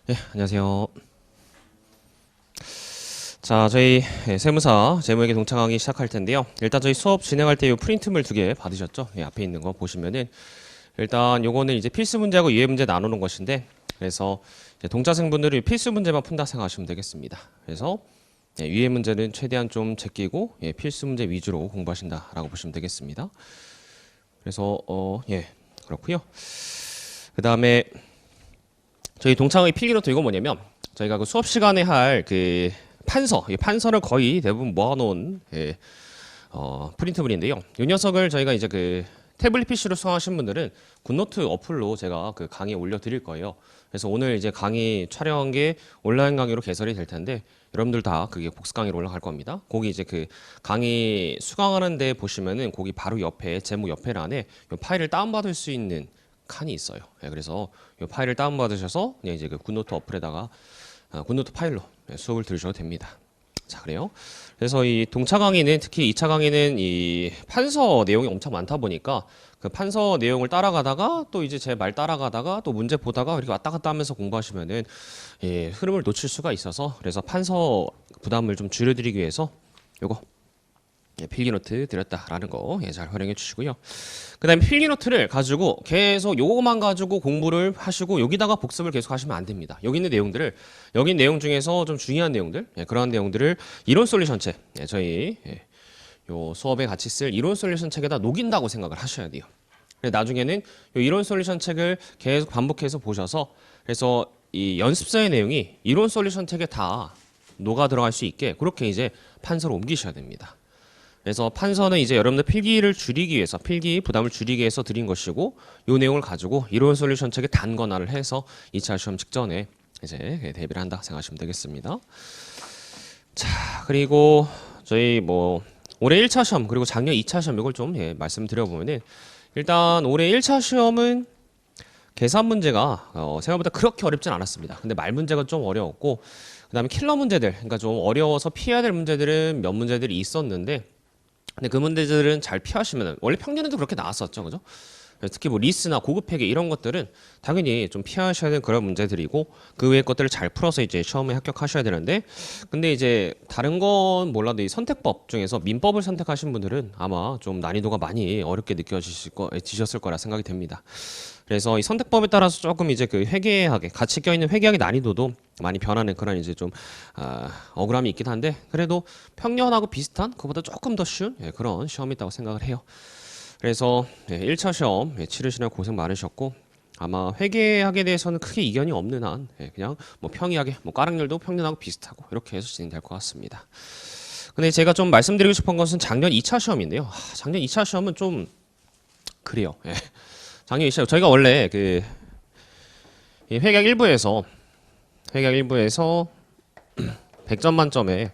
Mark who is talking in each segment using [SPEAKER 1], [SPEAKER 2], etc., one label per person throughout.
[SPEAKER 1] 예, 안녕하세요. 자, 저희 세무사 재무회계 동차 강의 시작할 텐데요. 일단 저희 수업 진행할 때 이 프린트물 2개 받으셨죠? 예, 앞에 있는 거 보시면은 일단 요거는 이제 필수 문제하고 유예 문제 나누는 것인데, 그래서 이제 동차생분들이 필수 문제만 푼다 생각하시면 되겠습니다. 그래서 유예 문제는 최대한 좀 제끼고 필수 문제 위주로 공부하신다라고 보시면 되겠습니다. 그래서 그렇고요. 그 다음에 저희 동창의 필기노트 이거 뭐냐면 저희가 그 수업 시간에 할 그 판서, 이 판서를 거의 대부분 모아놓은 프린트물인데요. 이 녀석을 저희가 이제 그 태블릿 PC로 수강하신 분들은 굿노트 어플로 제가 그 강의에 올려드릴 거예요. 그래서 오늘 이제 강의 촬영한 게 온라인 강의로 개설이 될 텐데 여러분들 다 그게 복습 강의로 올라갈 겁니다. 거기 이제 그 강의 수강하는 데 보시면은 거기 바로 옆에 제목 옆에란에 이 파일을 다운받을 수 있는 칸이 있어요. 그래서 이 파일을 다운받으셔서 그냥 이제 그 굿노트 어플에다가 굿노트 파일로 수업을 들으셔도 됩니다. 자, 그래요. 그래서 이 동차 강의는 특히 2차 강의는 이 판서 내용이 엄청 많다 보니까 그 판서 내용을 따라가다가 또 이제 제 말 따라가다가 또 문제 보다가 이렇게 왔다 갔다 하면서 공부하시면은 흐름을 놓칠 수가 있어서 그래서 판서 부담을 좀 줄여드리기 위해서 요거 필기노트 드렸다라는 거 잘 활용해 주시고요. 그 다음에 필기노트를 가지고 계속 요거만 가지고 공부를 하시고 여기다가 복습을 계속 하시면 안 됩니다. 여기 있는 내용들을 여기 있는 내용 중에서 좀 중요한 내용들 그러한 내용들을 이론 솔루션 책 저희 요 수업에 같이 쓸 이론 솔루션 책에다 녹인다고 생각을 하셔야 돼요. 나중에는 요 이론 솔루션 책을 계속 반복해서 보셔서 그래서 이 연습서의 내용이 이론 솔루션 책에 다 녹아 들어갈 수 있게 그렇게 이제 판서로 옮기셔야 됩니다. 그래서 판서는 이제 여러분들 필기를 줄이기 위해서 필기 부담을 줄이기 위해서 드린 것이고 이 내용을 가지고 이론 솔루션 책에 단권화를 해서 2차 시험 직전에 이제 대비를 한다 생각하시면 되겠습니다. 자, 그리고 저희 뭐 올해 1차 시험 그리고 작년 2차 시험 이걸 좀 말씀드려보면은 일단 올해 1차 시험은 계산 문제가 생각보다 그렇게 어렵진 않았습니다. 근데 말 문제가 좀 어려웠고 그다음에 킬러 문제들 그러니까 좀 어려워서 피해야 될 문제들은 몇 문제들이 있었는데 근데 그 문제들은 잘 피하시면 원래 평년에도 그렇게 나왔었죠, 그죠? 특히 뭐 리스나 고급 회계 이런 것들은 당연히 좀 피하셔야 되는 그런 문제들이고 그 외의 것들을 잘 풀어서 이제 시험에 합격하셔야 되는데 근데 이제 다른 건 몰라도 이 선택법 중에서 민법을 선택하신 분들은 아마 좀 난이도가 많이 어렵게 느껴지셨을 거라 생각이 됩니다. 그래서 이 선택법에 따라서 조금 이제 그 회계학에 같이 껴있는 회계학의 난이도도 많이 변하는 그런 이제 좀 억울함이 있긴 한데 그래도 평년하고 비슷한 그보다 조금 더 쉬운 그런 시험이 있다고 생각을 해요. 그래서 1차 시험 치르시느라 고생 많으셨고 아마 회계학에 대해서는 크게 이견이 없는 한 그냥 뭐 평이하게 뭐 까락률도 평년하고 비슷하고 이렇게 해서 진행될 것 같습니다. 근데 제가 좀 말씀드리고 싶은 것은 작년 2차 시험인데요. 작년 2차 시험은 좀 그래요. 작년 2차 시험 저희가 원래 그 회계학 1부에서 100점 만점에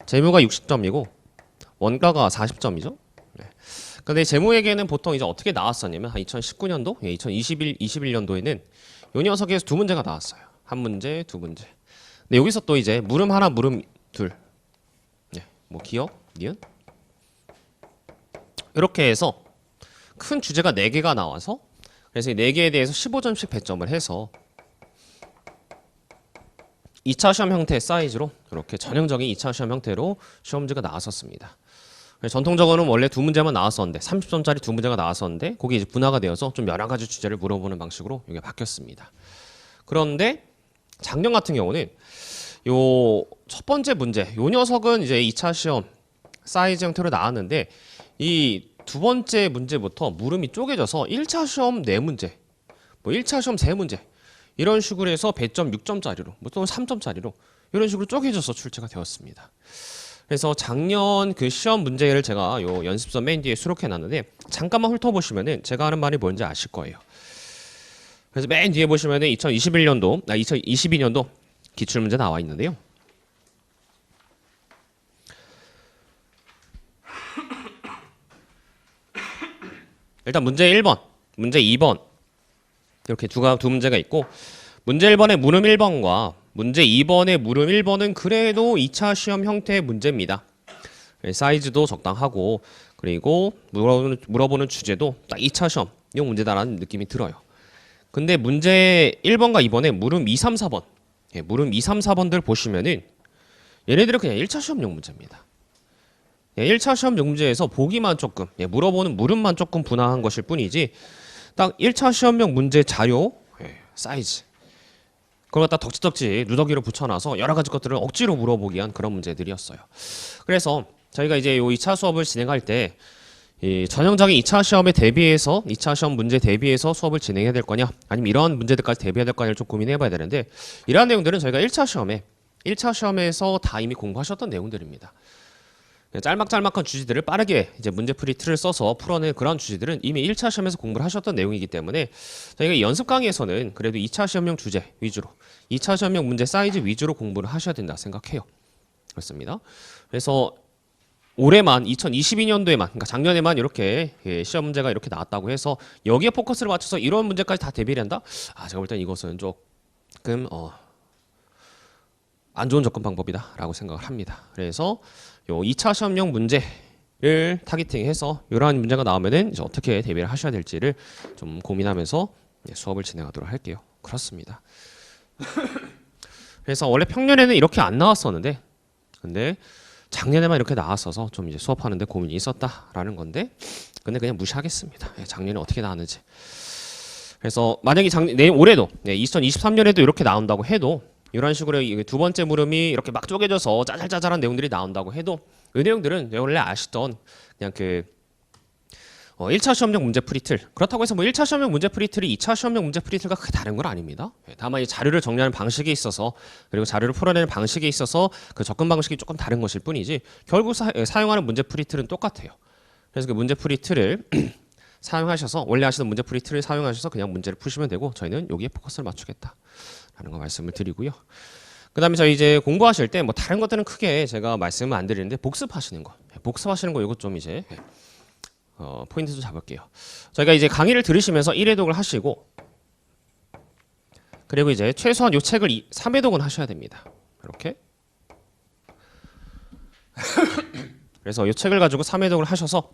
[SPEAKER 1] 재무가 60점이고 원가가 40점이죠. 근데 재무회계는 보통 이제 어떻게 나왔었냐면 한 2019년도, 2021년도에는 요 녀석에서 두 문제가 나왔어요. 한 문제, 두 문제. 근데 여기서 또 이제 물음 하나, 물음 둘. 뭐 기억, 니은 이렇게 해서 큰 주제가 4개가 나와서 그래서 이 4개에 대해서 15점씩 배점을 해서 2차 시험 형태의 사이즈로 이렇게 전형적인 2차 시험 형태로 시험 문제가 나왔었습니다. 전통적으로는 원래 두 문제만 나왔었는데 30점짜리 두 문제가 나왔었는데 그게 이제 분화가 되어서 좀 여러 가지 주제를 물어보는 방식으로 이게 바뀌었습니다. 그런데 작년 같은 경우는 요 첫 번째 문제 요 녀석은 이제 2차 시험 사이즈 형태로 나왔는데 이 두 번째 문제부터 물음이 쪼개져서 1차 시험 4문제 뭐 1차 시험 3문제 이런 식으로 해서 배점 6점짜리로 뭐 또는 3점짜리로 이런 식으로 쪼개져서 출제가 되었습니다. 그래서 작년 그 시험 문제를 제가 요 연습서 맨 뒤에 수록해 놨는데 잠깐만 훑어보시면은 제가 하는 말이 뭔지 아실 거예요. 그래서 맨 뒤에 보시면은 2022년도 기출문제 나와 있는데요. 일단 문제 1번, 문제 2번 이렇게 두 문제가 있고 문제 1번의 물음 1번과 문제 2번의 물음 1번은 그래도 2차 시험 형태의 문제입니다. 사이즈도 적당하고 그리고 물어보는 주제도 딱 2차 시험용 문제다라는 느낌이 들어요. 근데 문제 1번과 2번에 물음 2, 3, 4번. 예, 물음 2, 3, 4번들 보시면은 얘네들은 그냥 1차 시험용 문제입니다. 예, 1차 시험용 문제에서 보기만 조금, 예, 물어보는 물음만 조금 분화한 것일 뿐이지 딱 1차 시험용 문제 자료, 예, 사이즈 그걸 갖다 덕지덕지 누더기로 붙여놔서 여러 가지 것들을 억지로 물어보기 위한 그런 문제들이었어요. 그래서 저희가 이제 요 2차 수업을 진행할 때 이 전형적인 2차 시험에 대비해서 2차 시험 문제 대비해서 수업을 진행해야 될 거냐 아니면 이러한 문제들까지 대비해야 될 거냐를 좀 고민해 봐야 되는데 이러한 내용들은 저희가 1차 시험에서 다 이미 공부하셨던 내용들입니다. 짤막짤막한 주제들을 빠르게 이제 문제풀이 틀을 써서 풀어낸 그런 주제들은 이미 1차 시험에서 공부를 하셨던 내용이기 때문에 저희가 연습 강의에서는 그래도 2차 시험용 주제 위주로 2차 시험용 문제 사이즈 위주로 공부를 하셔야 된다 생각해요. 그렇습니다. 그래서 올해만 2022년도에만 그러니까 작년에만 이렇게 시험 문제가 이렇게 나왔다고 해서 여기에 포커스를 맞춰서 이런 문제까지 다 대비를 한다? 제가 볼 땐 이것은 조금 안 좋은 접근 방법이다라고 생각을 합니다. 그래서 요 2차 시험용 문제를 타겟팅해서 이러한 문제가 나오면은 이제 어떻게 대비를 하셔야 될지를 좀 고민하면서 수업을 진행하도록 할게요. 그렇습니다. 그래서 원래 평년에는 이렇게 안 나왔었는데 근데 작년에만 이렇게 나왔어서 좀 이제 수업하는데 고민이 있었다라는 건데 근데 그냥 무시하겠습니다. 작년에 어떻게 나왔는지. 그래서 만약에 올해도 2023년에도 이렇게 나온다고 해도 이런 식으로 두 번째 물음이 이렇게 막 쪼개져서 짜잘짜잘한 내용들이 나온다고 해도 이 내용들은 원래 아시던 그냥 1차 시험용 문제풀이 틀 그렇다고 해서 뭐 1차 시험용 문제풀이 틀이 2차 시험용 문제풀이 틀과 크게 다른 건 아닙니다. 다만 이 자료를 정리하는 방식에 있어서 그리고 자료를 풀어내는 방식에 있어서 그 접근 방식이 조금 다른 것일 뿐이지 결국 사용하는 문제풀이 틀은 똑같아요. 그래서 그 문제풀이 틀을 사용하셔서 원래 하시던 문제풀이 틀을 사용하셔서 그냥 문제를 푸시면 되고 저희는 여기에 포커스를 맞추겠다라는 거 말씀을 드리고요. 그 다음에 저희 이제 공부하실 때 뭐 다른 것들은 크게 제가 말씀을 안 드리는데 복습하시는 거 이거 좀 이제 포인트 좀 잡을게요. 저희가 이제 강의를 들으시면서 1회독을 하시고 그리고 이제 최소한 요 책을 3회독은 하셔야 됩니다. 이렇게 그래서 요 책을 가지고 3회독을 하셔서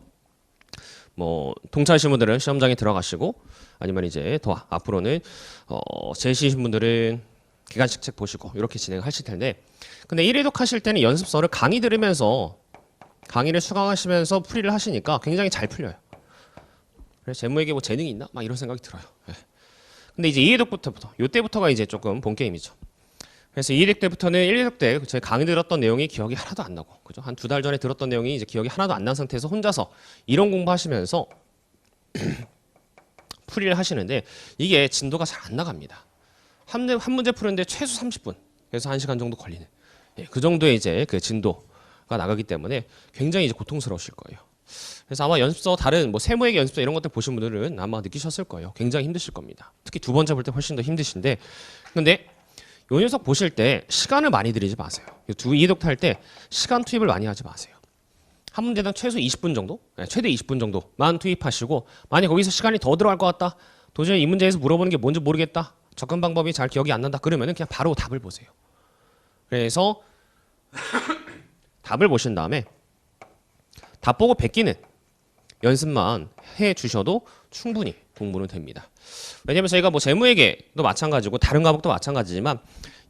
[SPEAKER 1] 뭐 동차이신 분들은 시험장에 들어가시고 아니면 이제 더 앞으로는 제시신 분들은 기간식 책 보시고 이렇게 진행하실 텐데 근데 1회독 하실 때는 연습서를 강의 들으면서 강의를 수강하시면서 풀이를 하시니까 굉장히 잘 풀려요. 그래서 제모에게 뭐 재능이 있나? 막 이런 생각이 들어요. 근데 이제 2회독부터 요때부터가 이제 조금 본 게임이죠. 그래서 2회독 때부터는 1회독 때 제 강의 들었던 내용이 기억이 하나도 안 나고 그죠? 한 2달 전에 들었던 내용이 이제 기억이 하나도 안 난 상태에서 혼자서 이론 공부하시면서 풀이를 하시는데 이게 진도가 잘 안 나갑니다. 한 문제 푸는데 최소 30분 그래서 1시간 정도 걸리는 그 정도의 이제 그 진도가 나가기 때문에 굉장히 이제 고통스러우실 거예요. 그래서 아마 연습서 다른 뭐 세무액 연습서 이런 것들 보신 분들은 아마 느끼셨을 거예요. 굉장히 힘드실 겁니다. 특히 두 번째 볼 때 훨씬 더 힘드신데 근데 요 녀석 보실 때 시간을 많이 들이지 마세요. 두 이독 할 때 시간 투입을 많이 하지 마세요. 한 문제당 최소 20분 정도, 최대 20분 정도만 투입하시고 만약 거기서 시간이 더 들어갈 것 같다. 도저히 이 문제에서 물어보는 게 뭔지 모르겠다. 접근 방법이 잘 기억이 안 난다. 그러면은 그냥 바로 답을 보세요. 그래서 답을 보신 다음에 답 보고 베끼는 연습만 해 주셔도 충분히 공부는 됩니다. 왜냐면 저희가 뭐 재무회계도 마찬가지고 다른 과목도 마찬가지지만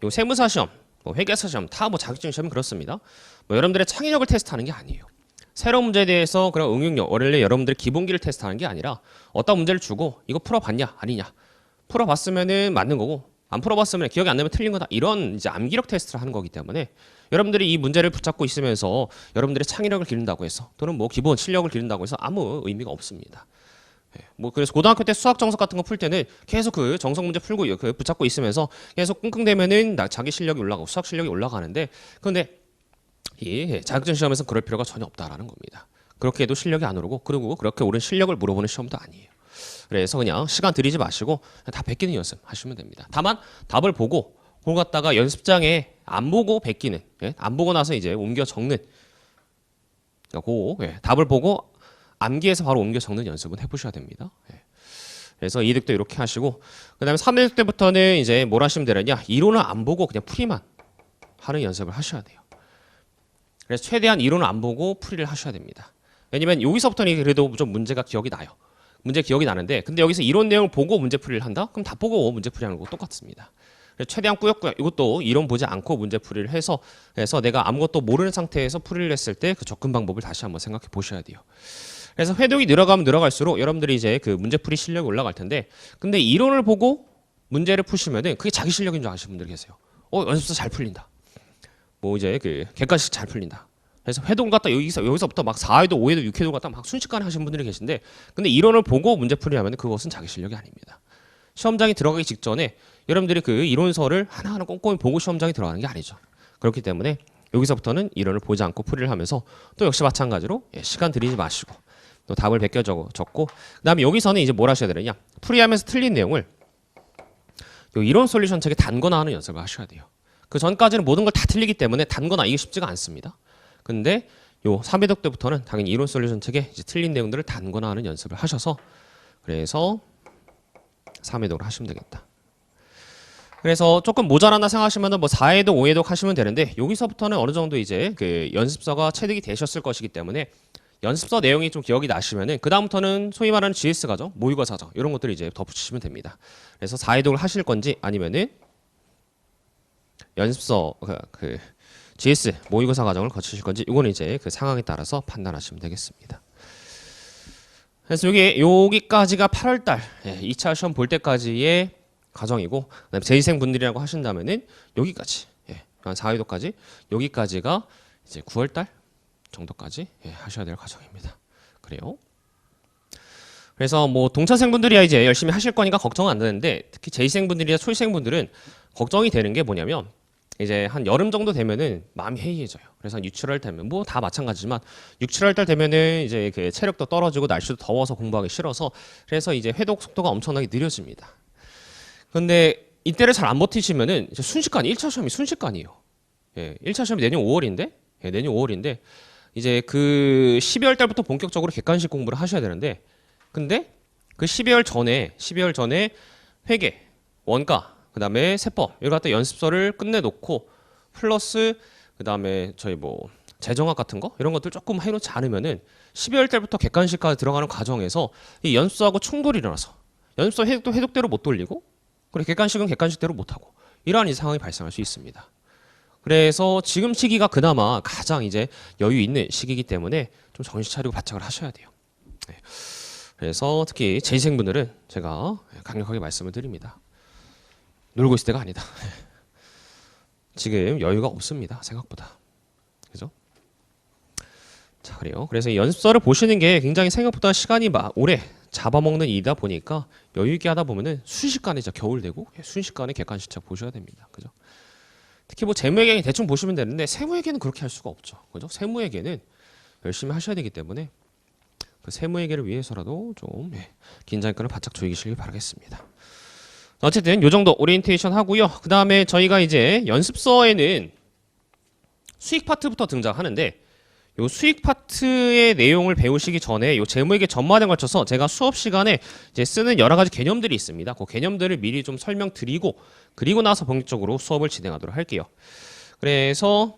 [SPEAKER 1] 요 세무사 시험, 뭐 회계사 시험 다 뭐 자격증 시험이 그렇습니다. 뭐 여러분들의 창의력을 테스트하는 게 아니에요. 새로운 문제에 대해서 그런 응용력, 원래 여러분들의 기본기를 테스트하는 게 아니라 어떤 문제를 주고 이거 풀어봤냐 아니냐 풀어봤으면은 맞는 거고 안 풀어봤으면 기억이 안 나면 틀린 거다 이런 이제 암기력 테스트를 하는 거기 때문에 여러분들이 이 문제를 붙잡고 있으면서 여러분들의 창의력을 기른다고 해서 또는 뭐 기본 실력을 기른다고 해서 아무 의미가 없습니다. 뭐 그래서 고등학교 때 수학 정석 같은 거 풀 때는 계속 그 정석 문제 풀고 그 붙잡고 있으면서 계속 끙끙대면은 자기 실력이 올라가고 수학 실력이 올라가는데 그런데 이 자격증 시험에서 그럴 필요가 전혀 없다라는 겁니다. 그렇게 해도 실력이 안 오르고 그리고 그렇게 오른 실력을 물어보는 시험도 아니에요. 그래서 그냥 시간 들이지 마시고 다 베끼는 연습 하시면 됩니다. 다만 답을 보고 그걸 갖다가 연습장에 안 보고 베끼는 안 보고 나서 이제 옮겨 적는 답을 보고 암기해서 바로 옮겨 적는 연습은 해보셔야 됩니다. 그래서 2득도 이렇게 하시고 그 다음에 3득 때부터는 이제 뭘 하시면 되느냐 이론을 안 보고 그냥 풀이만 하는 연습을 하셔야 돼요. 그래서 최대한 이론을 안 보고 풀이를 하셔야 됩니다. 왜냐면 여기서부터는 그래도 좀 문제가 기억이 나요. 문제 기억이 나는데 근데 여기서 이론 내용을 보고 문제풀이를 한다? 그럼 다 보고 문제풀이하는 거 똑같습니다. 최대한 꾸역꾸역 이것도 이론 보지 않고 문제풀이를 해서 내가 아무것도 모르는 상태에서 풀이를 했을 때 그 접근 방법을 다시 한번 생각해 보셔야 돼요. 그래서 회독이 늘어가면 늘어갈수록 여러분들이 이제 그 문제풀이 실력이 올라갈 텐데 근데 이론을 보고 문제를 푸시면은 그게 자기 실력인 줄 아시는 분들 계세요. 연습서 잘 풀린다. 뭐 이제 그 객관식 잘 풀린다. 그래서 회독을 갖다 여기서부터 막 4회도, 5회도, 6회도 갖다 막 순식간에 하시는 분들이 계신데 근데 이론을 보고 문제풀이 하면 그것은 자기 실력이 아닙니다. 시험장에 들어가기 직전에 여러분들이 그 이론서를 하나하나 꼼꼼히 보고 시험장에 들어가는 게 아니죠. 그렇기 때문에 여기서부터는 이론을 보지 않고 풀이를 하면서 또 역시 마찬가지로 시간 들이지 마시고 또 답을 베껴 적고 그다음에 여기서는 이제 뭘 하셔야 되느냐 풀이하면서 틀린 내용을 요 이론 솔루션 책에 단거나 하는 연습을 하셔야 돼요. 그 전까지는 모든 걸 다 틀리기 때문에 단거나 이게 쉽지가 않습니다. 근데 요 3회독 때부터는 당연히 이론 솔루션 책에 이제 틀린 내용들을 단거나 하는 연습을 하셔서 그래서 3회독을 하시면 되겠다. 그래서 조금 모자란다 생각하시면은 뭐 4회독, 5회독 하시면 되는데 여기서부터는 어느 정도 이제 그 연습서가 체득이 되셨을 것이기 때문에 연습서 내용이 좀 기억이 나시면은 그 다음부터는 소위 말하는 GS 과정, 모의고사 과정 이런 것들을 이제 덧붙이시면 됩니다. 그래서 4회독을 하실 건지 아니면은 연습서 그 GS 모의고사 과정을 거치실 건지 이거는 이제 그 상황에 따라서 판단하시면 되겠습니다. 그래서 여기까지가 8월달 2차 시험 볼 때까지의 과정이고 그다음에 재시생 분들이라고 하신다면은 여기까지 한 4회도까지 여기까지가 이제 9월달 정도까지 하셔야 될 과정입니다. 그래요. 그래서 뭐 동차생 분들이야 이제 열심히 하실 거니까 걱정은 안 되는데 특히 재시생 분들이나 초시생 분들은 걱정이 되는 게 뭐냐면 이제 한 여름 정도 되면은 마음이 해이해져요. 그래서 한 6, 7월 되면 뭐 다 마찬가지지만 6, 7월 달 되면은 이제 그 체력도 떨어지고 날씨도 더워서 공부하기 싫어서 그래서 이제 회독 속도가 엄청나게 느려집니다. 근데 이때를 잘 안 버티시면은 이제 순식간에 1차 시험이 순식간이에요. 1차 시험이 내년 5월인데 내년 5월인데 이제 그 12월 달부터 본격적으로 객관식 공부를 하셔야 되는데 근데 그 12월 전에 회계, 원가, 그다음에 세법 이걸 갖다 연습서를 끝내놓고 플러스 그다음에 저희 뭐 재정학 같은 거 이런 것들 조금 해놓지 않으면은 12월 달부터 객관식까지 들어가는 과정에서 이 연습서하고 충돌이 일어나서 연습서 회독대로 못 돌리고 그리고 객관식은 객관식대로 못 하고 이러한 이 상황이 발생할 수 있습니다. 그래서 지금 시기가 그나마 가장 이제 여유 있는 시기이기 때문에 좀 정신 차리고 바짝을 하셔야 돼요. 그래서 특히 재시생분들은 제가 강력하게 말씀을 드립니다. 놀고 있을 때가 아니다. 지금 여유가 없습니다. 생각보다. 그죠? 자, 그래요. 그래서 이 연습서를 보시는 게 굉장히 생각보다 시간이 오래 잡아먹는 일이다 보니까 여유 있게 하다 보면은 순식간에 진짜 겨울 되고 순식간에 객관식 보셔야 됩니다. 그죠? 특히 뭐 재무회계는 대충 보시면 되는데 세무회계는 그렇게 할 수가 없죠. 그죠? 세무회계는 열심히 하셔야 되기 때문에 그 세무회계를 위해서라도 좀 긴장감을 바짝 조이시길 바라겠습니다. 어쨌든 요 정도 오리엔테이션 하고요. 그 다음에 저희가 이제 연습서에는 수익 파트부터 등장하는데 요 수익 파트의 내용을 배우시기 전에 요 재무회계 전반에 걸쳐서 제가 수업 시간에 이제 쓰는 여러 가지 개념들이 있습니다. 그 개념들을 미리 좀 설명드리고 그리고 나서 본격적으로 수업을 진행하도록 할게요. 그래서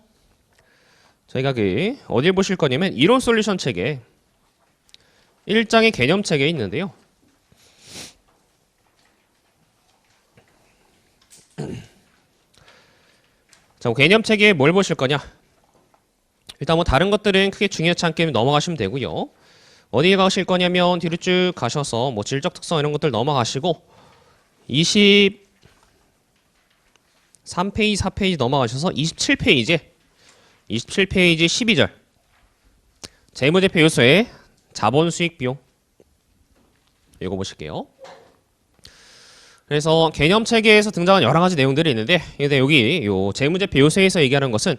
[SPEAKER 1] 저희가 그 어딜 보실 거냐면 이론 솔루션 책에 1장의 개념 책에 있는데요. 자, 개념 책에 뭘 보실 거냐? 일단 뭐 다른 것들은 크게 중요하지 않게 넘어가시면 되고요. 어디에 가실 거냐면 뒤로 쭉 가셔서 뭐 질적 특성 이런 것들 넘어가시고 23페이지, 4페이지 넘어가셔서 27페이지 12절 재무제표 요소의 자본 수익 비용 이거 보실게요. 그래서 개념 체계에서 등장한 여러 가지 내용들이 있는데 근데 여기 요 재무제표 요소에서 얘기하는 것은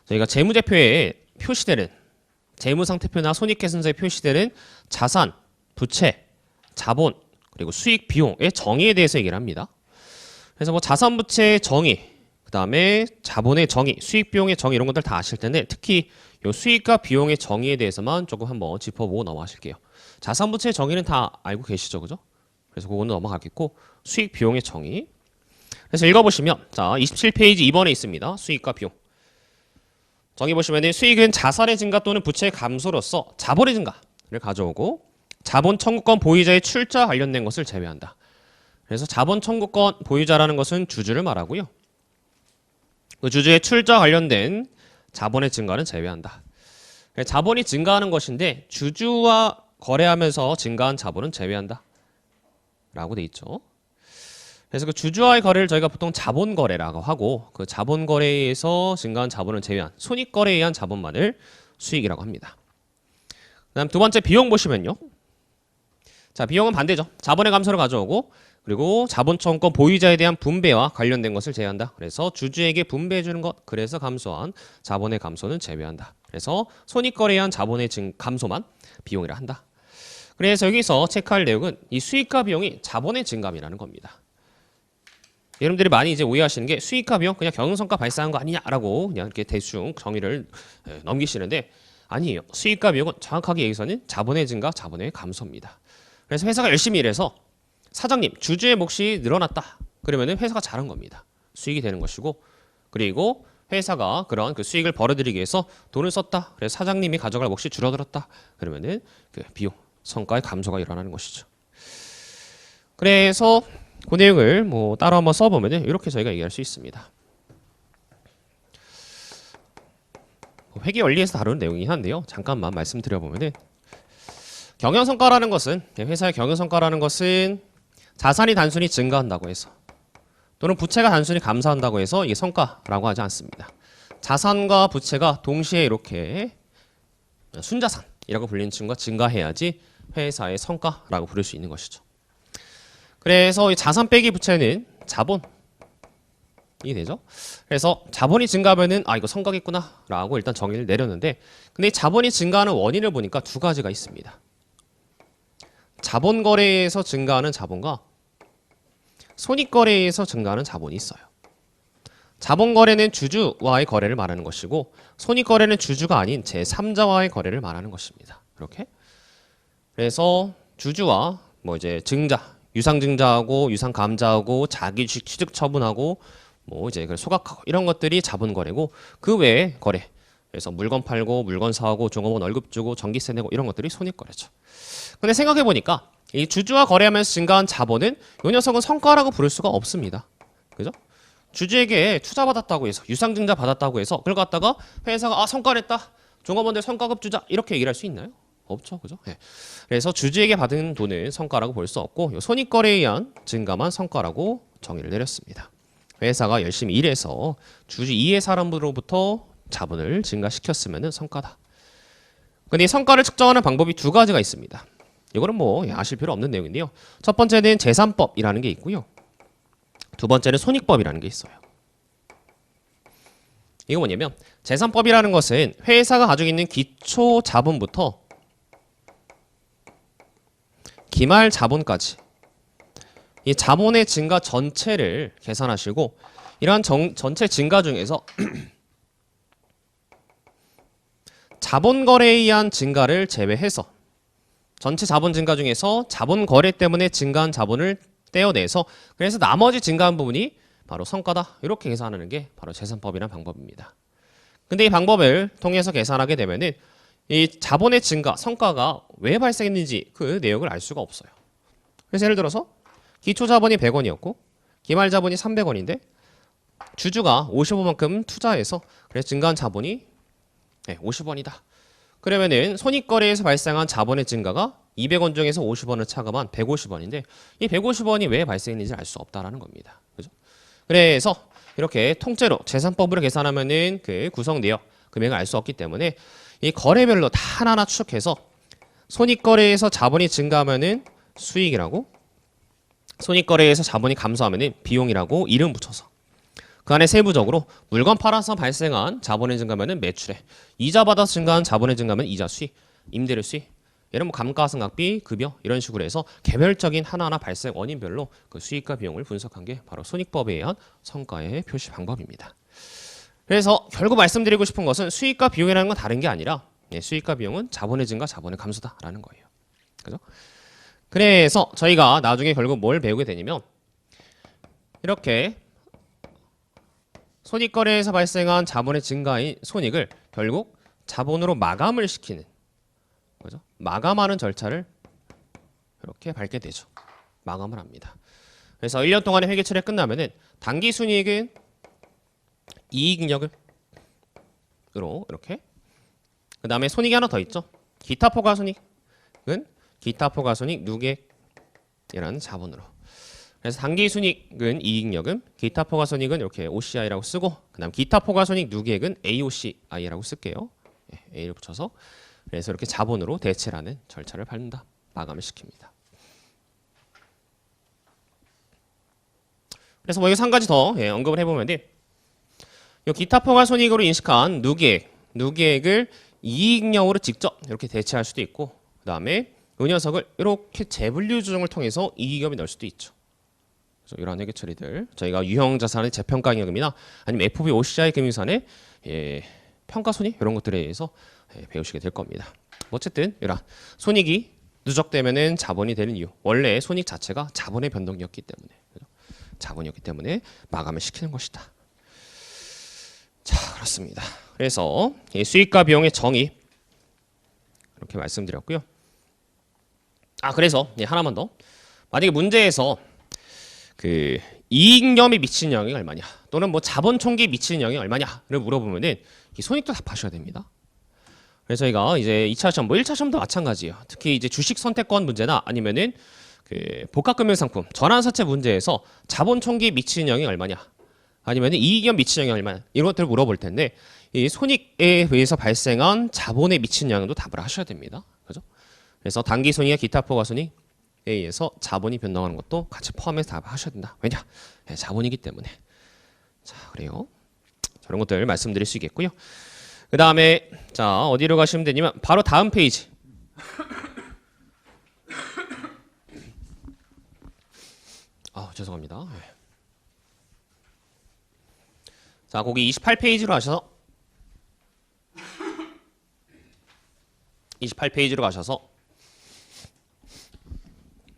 [SPEAKER 1] 저희가 재무제표에 표시되는 재무상태표나 손익계산서에 표시되는 자산, 부채, 자본 그리고 수익 비용의 정의에 대해서 얘기를 합니다. 그래서 뭐 자산, 부채의 정의, 그 다음에 자본의 정의, 수익 비용의 정의 이런 것들 다 아실 텐데 특히 요 수익과 비용의 정의에 대해서만 조금 한번 짚어보고 넘어가실게요. 자산, 부채의 정의는 다 알고 계시죠, 그죠? 그래서 그거는 넘어가겠고 수익 비용의 정의. 그래서 읽어보시면 자 27페이지 2번에 있습니다. 수익과 비용. 정의 보시면 수익은 자산의 증가 또는 부채의 감소로서 자본의 증가를 가져오고 자본 청구권 보유자의 출자 관련된 것을 제외한다. 그래서 자본 청구권 보유자라는 것은 주주를 말하고요. 그 주주의 출자 관련된 자본의 증가는 제외한다. 자본이 증가하는 것인데 주주와 거래하면서 증가한 자본은 제외한다. 라고 돼 있죠. 그래서 그 주주와의 거래를 저희가 보통 자본 거래라고 하고 그 자본 거래에서 증가한 자본을 제외한 손익 거래에 의한 자본만을 수익이라고 합니다. 그다음 두 번째 비용 보시면요. 자, 비용은 반대죠. 자본의 감소를 가져오고 그리고 자본 청구권 보유자에 대한 분배와 관련된 것을 제외한다. 그래서 주주에게 분배해 주는 것, 그래서 감소한 자본의 감소는 제외한다. 그래서 손익 거래에 의한 자본의 감소만 비용이라 한다. 그래서 여기서 체크할 내용은 이 수익과 비용이 자본의 증감이라는 겁니다. 여러분들이 많이 이제 오해하시는 게 수익과 비용 그냥 경영성과 발생한 거 아니냐라고 그냥 이렇게 대충 정의를 넘기시는데 아니에요. 수익과 비용은 정확하게 여기서는 자본의 증가, 자본의 감소입니다. 그래서 회사가 열심히 일해서 사장님, 주주의 몫이 늘어났다. 그러면은 회사가 잘한 겁니다. 수익이 되는 것이고 그리고 회사가 그런 그 수익을 벌어들이기 위해서 돈을 썼다. 그래서 사장님이 가져갈 몫이 줄어들었다. 그러면은 그 비용, 성과의 감소가 일어나는 것이죠. 그래서 그 내용을 뭐 따로 한번 써보면은 이렇게 저희가 얘기할 수 있습니다. 회계 원리에서 다루는 내용이긴 한데요. 잠깐만 말씀드려보면은 경영성과라는 것은 회사의 경영성과라는 것은 자산이 단순히 증가한다고 해서 또는 부채가 단순히 감소한다고 해서 이게 성과라고 하지 않습니다. 자산과 부채가 동시에 이렇게 순자산이라고 불리는 친구가 증가해야지 회사의 성과라고 부를 수 있는 것이죠. 그래서 이 자산 빼기 부채는 자본이 되죠. 그래서 자본이 증가하면은 아 이거 성과겠구나라고 일단 정의를 내렸는데 근데 이 자본이 증가하는 원인을 보니까 두 가지가 있습니다. 자본 거래에서 증가하는 자본과 손익 거래에서 증가하는 자본이 있어요. 자본 거래는 주주와의 거래를 말하는 것이고 손익 거래는 주주가 아닌 제3자와의 거래를 말하는 것입니다. 이렇게. 그래서 주주와 뭐 이제 증자, 유상 증자하고 유상 감자하고 자기 주식 취득 처분하고 뭐 이제 소각하고 이런 것들이 자본 거래고 그 외의 거래. 그래서 물건 팔고 물건 사고 종업원 월급 주고 전기세 내고 이런 것들이 손익 거래죠. 근데 생각해 보니까 이 주주와 거래하면서 증가한 자본은 이 녀석은 성과라고 부를 수가 없습니다. 그죠? 주주에게 투자 받았다고 해서 유상증자 받았다고 해서 그걸 갖다가 회사가 아 성과냈다 종업원들 성과급 주자 이렇게 얘기를 할 수 있나요? 없죠, 그죠? 네. 그래서 주주에게 받은 돈은 성과라고 볼 수 없고 손익거래에 의한 증가만 성과라고 정의를 내렸습니다. 회사가 열심히 일해서 주주 이해 사람으로부터 자본을 증가시켰으면 성과다. 근데 이 성과를 측정하는 방법이 두 가지가 있습니다. 이거는 뭐 아실 필요 없는 내용인데요. 첫 번째는 재산법이라는 게 있고요. 두 번째는 손익법이라는 게 있어요. 이거 뭐냐면 재산법이라는 것은 회사가 가지고 있는 기초 자본부터 기말 자본까지 이 자본의 증가 전체를 계산하시고 이러한 전체 증가 중에서 자본 거래에 의한 증가를 제외해서 전체 자본 증가 중에서 자본 거래 때문에 증가한 자본을 떼어내서 그래서 나머지 증가한 부분이 바로 성과다. 이렇게 계산하는 게 바로 재산법이라는 방법입니다. 근데 이 방법을 통해서 계산하게 되면은 이 자본의 증가, 성과가 왜 발생했는지 그 내용을 알 수가 없어요. 그래서 예를 들어서 기초 자본이 100원이었고 기말 자본이 300원인데 주주가 55만큼 투자해서 그래서 증가한 자본이 50원이다. 그러면은 손익거래에서 발생한 자본의 증가가 200원 중에서 50원을 차감한 150원인데 이 150원이 왜 발생했는지 알 수 없다라는 겁니다. 그죠? 그래서 이렇게 통째로 재산법으로 계산하면은 그 구성 내역 금액을 알 수 없기 때문에 이 거래별로 다 하나하나 추적해서 손익거래에서 자본이 증가하면은 수익이라고 손익거래에서 자본이 감소하면은 비용이라고 이름 붙여서 그 안에 세부적으로 물건 팔아서 발생한 자본의 증가면은 매출액, 이자 받아서 증가한 자본의 증가면 이자 수익, 임대료 수익, 이런 뭐 감가상각비, 급여 이런 식으로 해서 개별적인 하나하나 발생 원인별로 그 수익과 비용을 분석한 게 바로 손익법에 의한 성과의 표시 방법입니다. 그래서 결국 말씀드리고 싶은 것은 수익과 비용이라는 건 다른 게 아니라 수익과 비용은 자본의 증가, 자본의 감소다라는 거예요. 그죠? 그래서 저희가 나중에 결국 뭘 배우게 되냐면 이렇게 손익거래에서 발생한 자본의 증가인 손익을 결국 자본으로 마감을 시키는 거죠. 마감하는 절차를 이렇게 밝게 되죠. 마감을 합니다. 그래서 1년 동안의 회계 처리가 끝나면은 당기 순이익은 이익잉여금 으로 이렇게 그 다음에 손익이 하나 더 있죠. 기타 포괄손익은 기타 포괄손익 누계이라는 자본으로. 그래서 당기순이익은 이익잉여금, 기타 포괄손익은 이렇게 OCI라고 쓰고 그 다음 기타 포괄손익 누계액은 AOCI라고 쓸게요. A를 붙여서 그래서 이렇게 자본으로 대체라는 절차를 밟는다. 마감을 시킵니다. 그래서 뭐 여기서 한 가지 더 언급을 해보면 이 기타 포괄손익으로 인식한 누계액을 이익잉여금으로 직접 이렇게 대체할 수도 있고 그 다음에 이 녀석을 이렇게 재분류 조정을 통해서 이익잉여금에 넣을 수도 있죠. 그래서 이러한 회계 처리들 저희가 유형자산의 재평가잉여금이나 아니면 FB, OCI 금융산의 평가손익 이런 것들에 대해서 배우시게 될 겁니다. 어쨌든 이런 손익이 누적되면은 자본이 되는 이유 원래 손익 자체가 자본의 변동이었기 때문에 자본이었기 때문에 마감을 시키는 것이다. 자 그렇습니다. 그래서 수익과 비용의 정의 이렇게 말씀드렸고요. 그래서 하나만 더 만약에 문제에서 그 이익잉여금에 미치는 영향이 얼마냐 또는 뭐 자본 총기에 미치는 영향이 얼마냐를 물어보면은 이 손익도 답하셔야 됩니다. 그래서 저희가 이제 2차 시험, 뭐 1차 시험도 마찬가지예요. 특히 이제 주식 선택권 문제나 아니면은 그 복합금융상품 전환사채 문제에서 자본 총기에 미치는 영향이 얼마냐 아니면은 이익잉여금 미치는 영향이 얼마냐 이런 것들을 물어볼 텐데 이 손익에 의해서 발생한 자본에 미치는 영향도 답을 하셔야 됩니다. 그죠? 그래서 단기 손익과 기타 포괄손익에 의해서 자본이 변동하는 것도 같이 포함해서 답을 하셔야 된다. 왜냐? 자본이기 때문에. 자, 그래요. 저런 것들 말씀드릴 수 있겠고요. 그 다음에 자 어디로 가시면 되냐면 바로 다음 페이지. 죄송합니다. 자 거기 28페이지로 하셔서 28페이지로 가셔서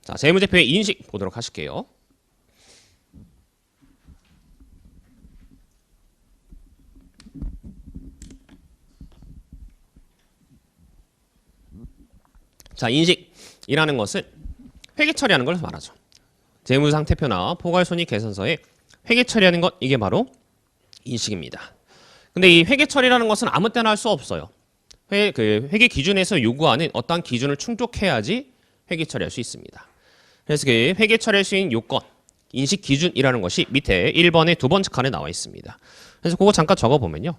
[SPEAKER 1] 자 재무제표의 인식 보도록 하실게요. 자 인식이라는 것은 회계 처리하는 걸 말하죠. 재무상태표나 포괄손익 계산서에 회계 처리하는 것 이게 바로 인식입니다. 근데 이 회계 처리라는 것은 아무 때나 할 수 없어요. 회계 기준에서 요구하는 어떠한 기준을 충족해야지 회계 처리할 수 있습니다. 그래서 그 회계 처리할 수 있는 요건, 인식 기준이라는 것이 밑에 1번의 두 번째 칸에 나와 있습니다. 그래서 그거 잠깐 적어보면요.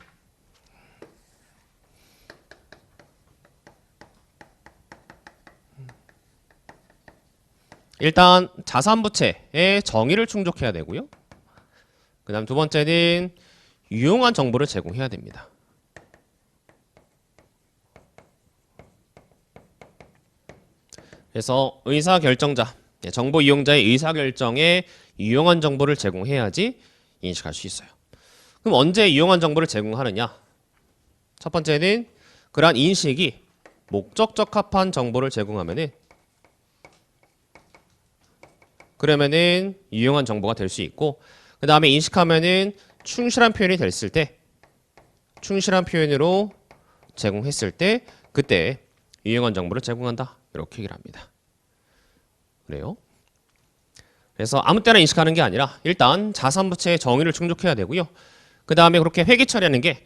[SPEAKER 1] 일단 자산부채의 정의를 충족해야 되고요. 그 다음 두 번째는 유용한 정보를 제공해야 됩니다. 그래서 의사결정자, 정보 이용자의 의사결정에 유용한 정보를 제공해야지 인식할 수 있어요. 그럼 언제 유용한 정보를 제공하느냐? 첫 번째는 그러한 인식이 목적 적합한 정보를 제공하면은 그러면은 유용한 정보가 될 수 있고 그 다음에 인식하면은 충실한 표현이 됐을 때 충실한 표현으로 제공했을 때 그때 유용한 정보를 제공한다. 이렇게 얘기를 합니다. 그래요. 그래서 아무 때나 인식하는 게 아니라 일단 자산부채의 정의를 충족해야 되고요. 그 다음에 그렇게 회계 처리하는 게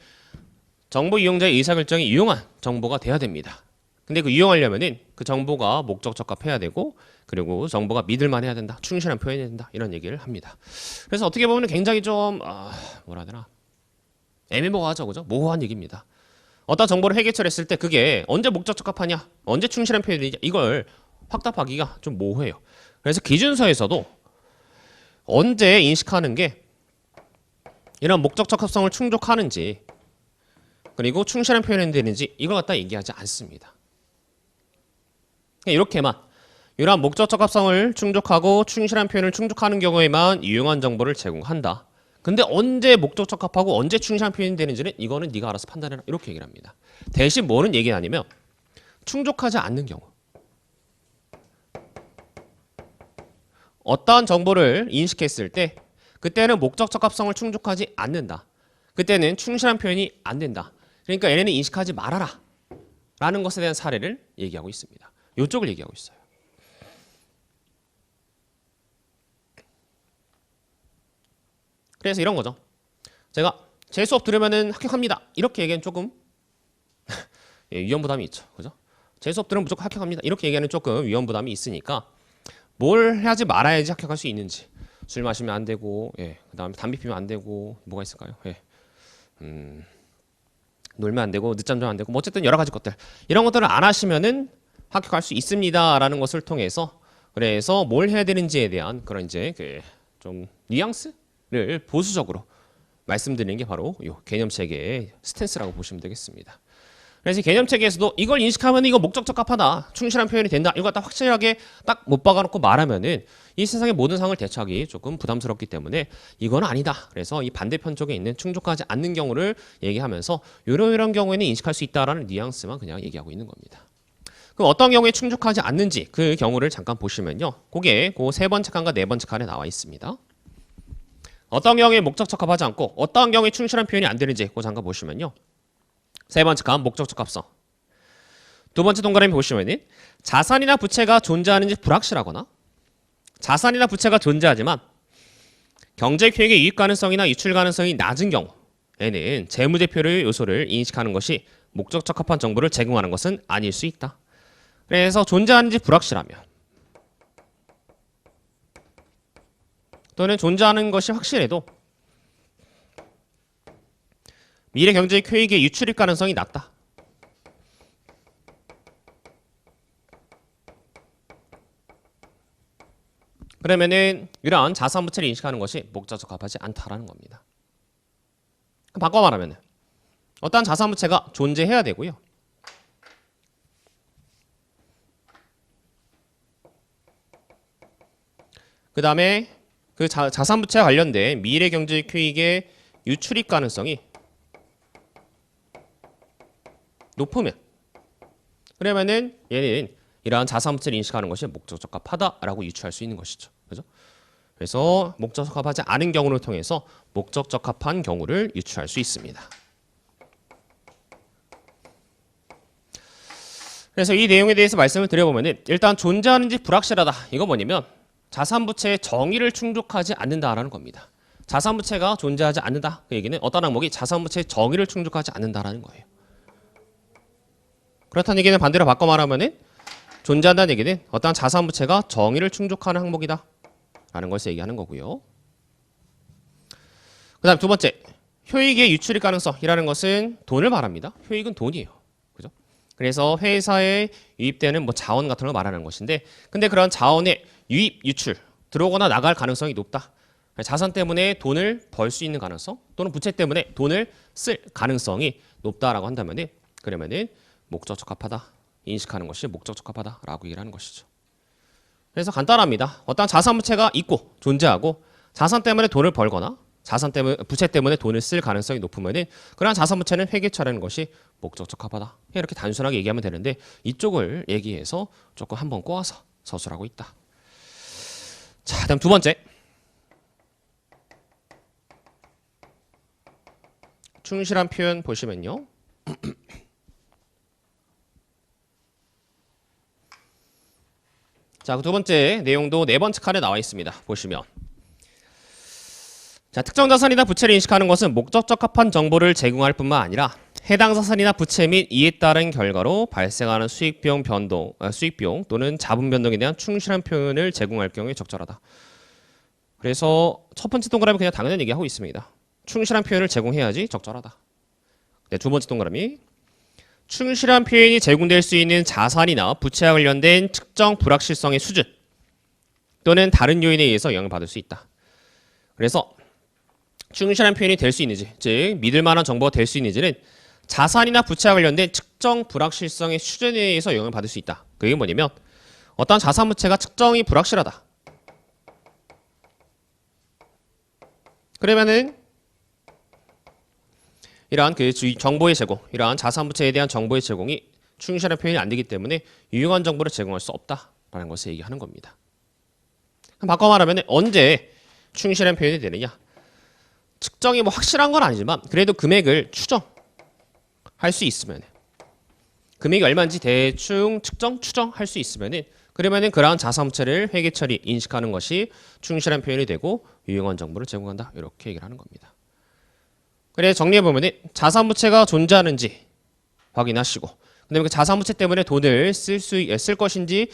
[SPEAKER 1] 정보 이용자의 의사결정이 유용한 정보가 돼야 됩니다. 근데 그 유용하려면은 그 정보가 목적 적합해야 되고 그리고 정보가 믿을만 해야 된다. 충실한 표현해야 된다. 이런 얘기를 합니다. 그래서 어떻게 보면 굉장히 좀 뭐라 해야 되나 애매모호하죠. 그죠? 모호한 얘기입니다. 어떤 정보를 회계 처리했을 때 그게 언제 목적 적합하냐 언제 충실한 표현이냐 이걸 확답하기가 좀 모호해요. 그래서 기준서에서도 언제 인식하는 게 이런 목적 적합성을 충족하는지 그리고 충실한 표현이 되는지 이걸 갖다 얘기하지 않습니다. 이렇게만 이러한 목적 적합성을 충족하고 충실한 표현을 충족하는 경우에만 유용한 정보를 제공한다. 근데 언제 목적 적합하고 언제 충실한 표현이 되는지는 이거는 네가 알아서 판단해라. 이렇게 얘기를 합니다. 대신 뭐는 얘기하냐면 충족하지 않는 경우 어떠한 정보를 인식했을 때 그때는 목적 적합성을 충족하지 않는다. 그때는 충실한 표현이 안 된다. 그러니까 얘네는 인식하지 말아라 라는 것에 대한 사례를 얘기하고 있습니다. 이쪽을 얘기하고 있어요. 그래서 이런 거죠. 제가 제 수업 들으면은 합격합니다. 이렇게 얘기하면 조금 예, 위험 부담이 있죠. 그죠? 제 수업 들으면 무조건 합격합니다. 이렇게 얘기하는 조금 위험 부담이 있으니까 뭘 해야지 말아야지 합격할 수 있는지. 술 마시면 안 되고, 예, 그다음에 담배 피면 안 되고, 뭐가 있을까요? 예, 놀면 안 되고, 늦잠 자면 안 되고, 뭐 어쨌든 여러 가지 것들 이런 것들을 안 하시면은 합격할 수 있습니다라는 것을 통해서 그래서 뭘 해야 되는지에 대한 그런 이제 그 좀 뉘앙스를 보수적으로 말씀드리는 게 바로 이 개념 체계의 스탠스라고 보시면 되겠습니다. 그래서 개념 체계에서도 이걸 인식하면 이거 목적 적합하다, 충실한 표현이 된다, 이거 갖다 확실하게 딱 못 박아놓고 말하면은 이 세상의 모든 상황을 대처하기 조금 부담스럽기 때문에 이건 아니다. 그래서 이 반대편 쪽에 있는 충족하지 않는 경우를 얘기하면서 이런 경우에는 인식할 수 있다라는 뉘앙스만 그냥 얘기하고 있는 겁니다. 그럼 어떤 경우에 충족하지 않는지 그 경우를 잠깐 보시면요. 그게 그 세 번째 칸과 네 번째 칸에 나와 있습니다. 어떤 경우에 목적 적합하지 않고 어떤 경우에 충실한 표현이 안 되는지 그 잠깐 보시면요. 세 번째 칸 목적 적합성. 두 번째 동그라미 보시면은 자산이나 부채가 존재하는지 불확실하거나 자산이나 부채가 존재하지만 경제 계획의 이익 가능성이나 유출 가능성이 낮은 경우에는 재무제표의 요소를 인식하는 것이 목적 적합한 정보를 제공하는 것은 아닐 수 있다. 그래서 존재하는지 불확실하면 또는 존재하는 것이 확실해도 미래 경제 계획의 유출일 가능성이 낮다. 그러면은 이러한 자산 부채를 인식하는 것이 목적 적합하지 않다라는 겁니다. 바꿔 말하면 어떠한 자산 부채가 존재해야 되고요. 그 다음에 그 자산 부채와 관련된 미래 경제 계획의 유출입 가능성이 높으면 그러면은 얘는 이러한 자산 부채를 인식하는 것이 목적 적합하다라고 유추할 수 있는 것이죠. 그죠? 그래서 목적 적합하지 않은 경우를 통해서 목적 적합한 경우를 유추할 수 있습니다. 그래서 이 내용에 대해서 말씀을 드려보면은 일단 존재하는지 불확실하다. 이거 뭐냐면 자산 부채의 정의를 충족하지 않는다라는 겁니다. 자산 부채가 존재하지 않는다. 그 얘기는 어떤 항목이 자산 부채의 정의를 충족하지 않는다라는 거예요. 그렇다는 얘기는 반대로 바꿔 말하면은 존재한다는 얘기는 어떠한 자산 부채가 정의를 충족하는 항목이다 라는 것을 얘기하는 거고요. 그 다음 두 번째, 효익의 유출일 가능성이라는 것은 돈을 말합니다. 효익은 돈이에요. 그죠? 그래서 회사에 유입되는 뭐 자원 같은 걸 말하는 것인데, 근데 그런 자원의 유입, 유출, 들어오거나 나갈 가능성이 높다. 자산 때문에 돈을 벌 수 있는 가능성 또는 부채 때문에 돈을 쓸 가능성이 높다라고 한다면은 그러면은 목적 적합하다. 인식하는 것이 목적 적합하다라고 얘기를 하는 것이죠. 그래서 간단합니다. 어떤 자산 부채가 있고 존재하고 자산 때문에 돈을 벌거나 자산 때문에 부채 때문에 돈을 쓸 가능성이 높으면은 그러한 자산 부채는 회계처라는 것이 목적 적합하다. 이렇게 단순하게 얘기하면 되는데 이쪽을 얘기해서 조금 한번 꼬아서 서술하고 있다. 자, 다음 두 번째. 충실한 표현 보시면요. 자, 그 두 번째 내용도 네 번째 칸에 나와 있습니다. 보시면. 자, 특정 자산이나 부채를 인식하는 것은 목적 적합한 정보를 제공할 뿐만 아니라 해당 자산이나 부채 및 이에 따른 결과로 발생하는 수익 비용 변동, 수익 비용 또는 자본 변동에 대한 충실한 표현을 제공할 경우에 적절하다. 그래서 첫 번째 동그라미 그냥 당연한 얘기하고 있습니다. 충실한 표현을 제공해야지 적절하다. 네, 두 번째 동그라미. 충실한 표현이 제공될 수 있는 자산이나 부채와 관련된 특정 불확실성의 수준 또는 다른 요인에 의해서 영향을 받을 수 있다. 그래서 충실한 표현이 될 수 있는지, 즉 믿을 만한 정보가 될 수 있는지는 자산이나 부채와 관련된 특정 불확실성의 수준에 의해서 영향을 받을 수 있다. 그게 뭐냐면 어떤 자산 부채가 특정이 불확실하다. 그러면은 이러한 그 정보의 제공, 이러한 자산 부채에 대한 정보의 제공이 충실한 표현이 안 되기 때문에 유용한 정보를 제공할 수 없다라는 것을 얘기하는 겁니다. 그럼 바꿔 말하면 언제 충실한 표현이 되느냐? 측정이 뭐 확실한 건 아니지만 그래도 금액을 추정할 수 있으면 금액이 얼마인지 대충 추정할 수 있으면은 그러면은 그러한 자산 부채를 회계 처리 인식하는 것이 충실한 표현이 되고 유용한 정보를 제공한다. 이렇게 얘기를 하는 겁니다. 그래 정리해보면 자산부채가 존재하는지 확인하시고 그다음에 그 자산부채 때문에 돈을 쓸 것인지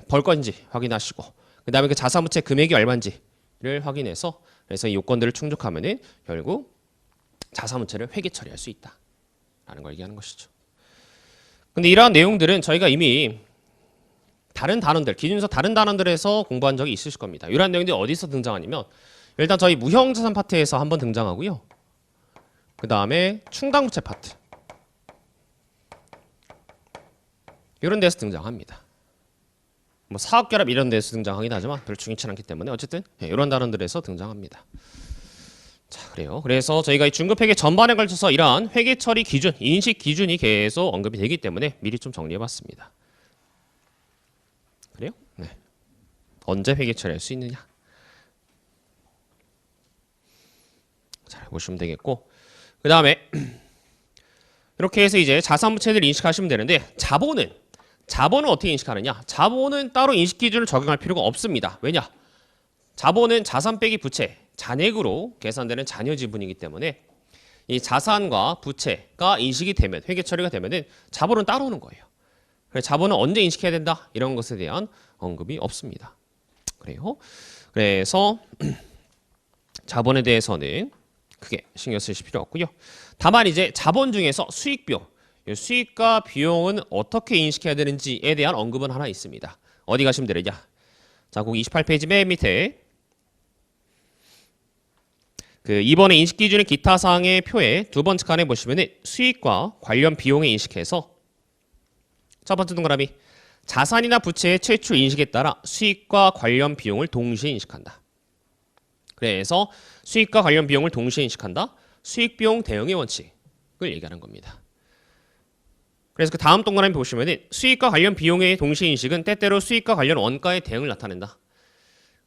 [SPEAKER 1] 벌 것인지 확인하시고 그다음에 그 자산부채 금액이 얼마인지를 확인해서 그래서 이 요건들을 충족하면은 결국 자산부채를 회계 처리할 수 있다라는 걸 얘기하는 것이죠. 근데 이러한 내용들은 저희가 이미 다른 단원들, 기준서 다른 단원들에서 공부한 적이 있으실 겁니다. 이러한 내용들이 어디서 등장하냐면 일단 저희 무형자산 파트에서 한번 등장하고요. 그 다음에 충당부채 파트 이런 데서 등장합니다. 뭐 사업결합 이런 데서 등장하긴 하지만 별로 중요치 않기 때문에 어쨌든 이런 단원들에서 등장합니다. 자, 그래요. 그래서 저희가 이 중급회계 전반에 걸쳐서 이러한 회계 처리 기준, 인식 기준이 계속 언급이 되기 때문에 미리 좀 정리해봤습니다. 그래요? 네. 언제 회계 처리할 수 있느냐? 잘 보시면 되겠고, 그 다음에 이렇게 해서 이제 자산부채들 인식하시면 되는데 자본은 어떻게 인식하느냐? 자본은 따로 인식 기준을 적용할 필요가 없습니다. 왜냐? 자본은 자산 빼기 부채, 잔액으로 계산되는 잔여 지분이기 때문에 이 자산과 부채가 인식이 되면 회계 처리가 되면은 자본은 따로 오는 거예요. 그래서 자본은 언제 인식해야 된다? 이런 것에 대한 언급이 없습니다. 그래요. 그래서 자본에 대해서는 크게 신경 쓰실 필요 없고요. 다만 이제 자본 중에서 수익비용, 수익과 비용은 어떻게 인식해야 되는지에 대한 언급은 하나 있습니다. 어디 가시면 되느냐? 자, 거기 28페이지 맨 밑에 그 이번에 인식 기준의 기타 사항의 표에 두 번째 칸에 보시면은 수익과 관련 비용에 인식해서 첫 번째 동그라미 자산이나 부채의 최초 인식에 따라 수익과 관련 비용을 동시에 인식한다. 그래서 수익과 관련 비용을 동시에 인식한다. 수익 비용 대응의 원칙을 얘기하는 겁니다. 그래서 그 다음 동그라미 보시면은 수익과 관련 비용의 동시에 인식은 때때로 수익과 관련 원가의 대응을 나타낸다.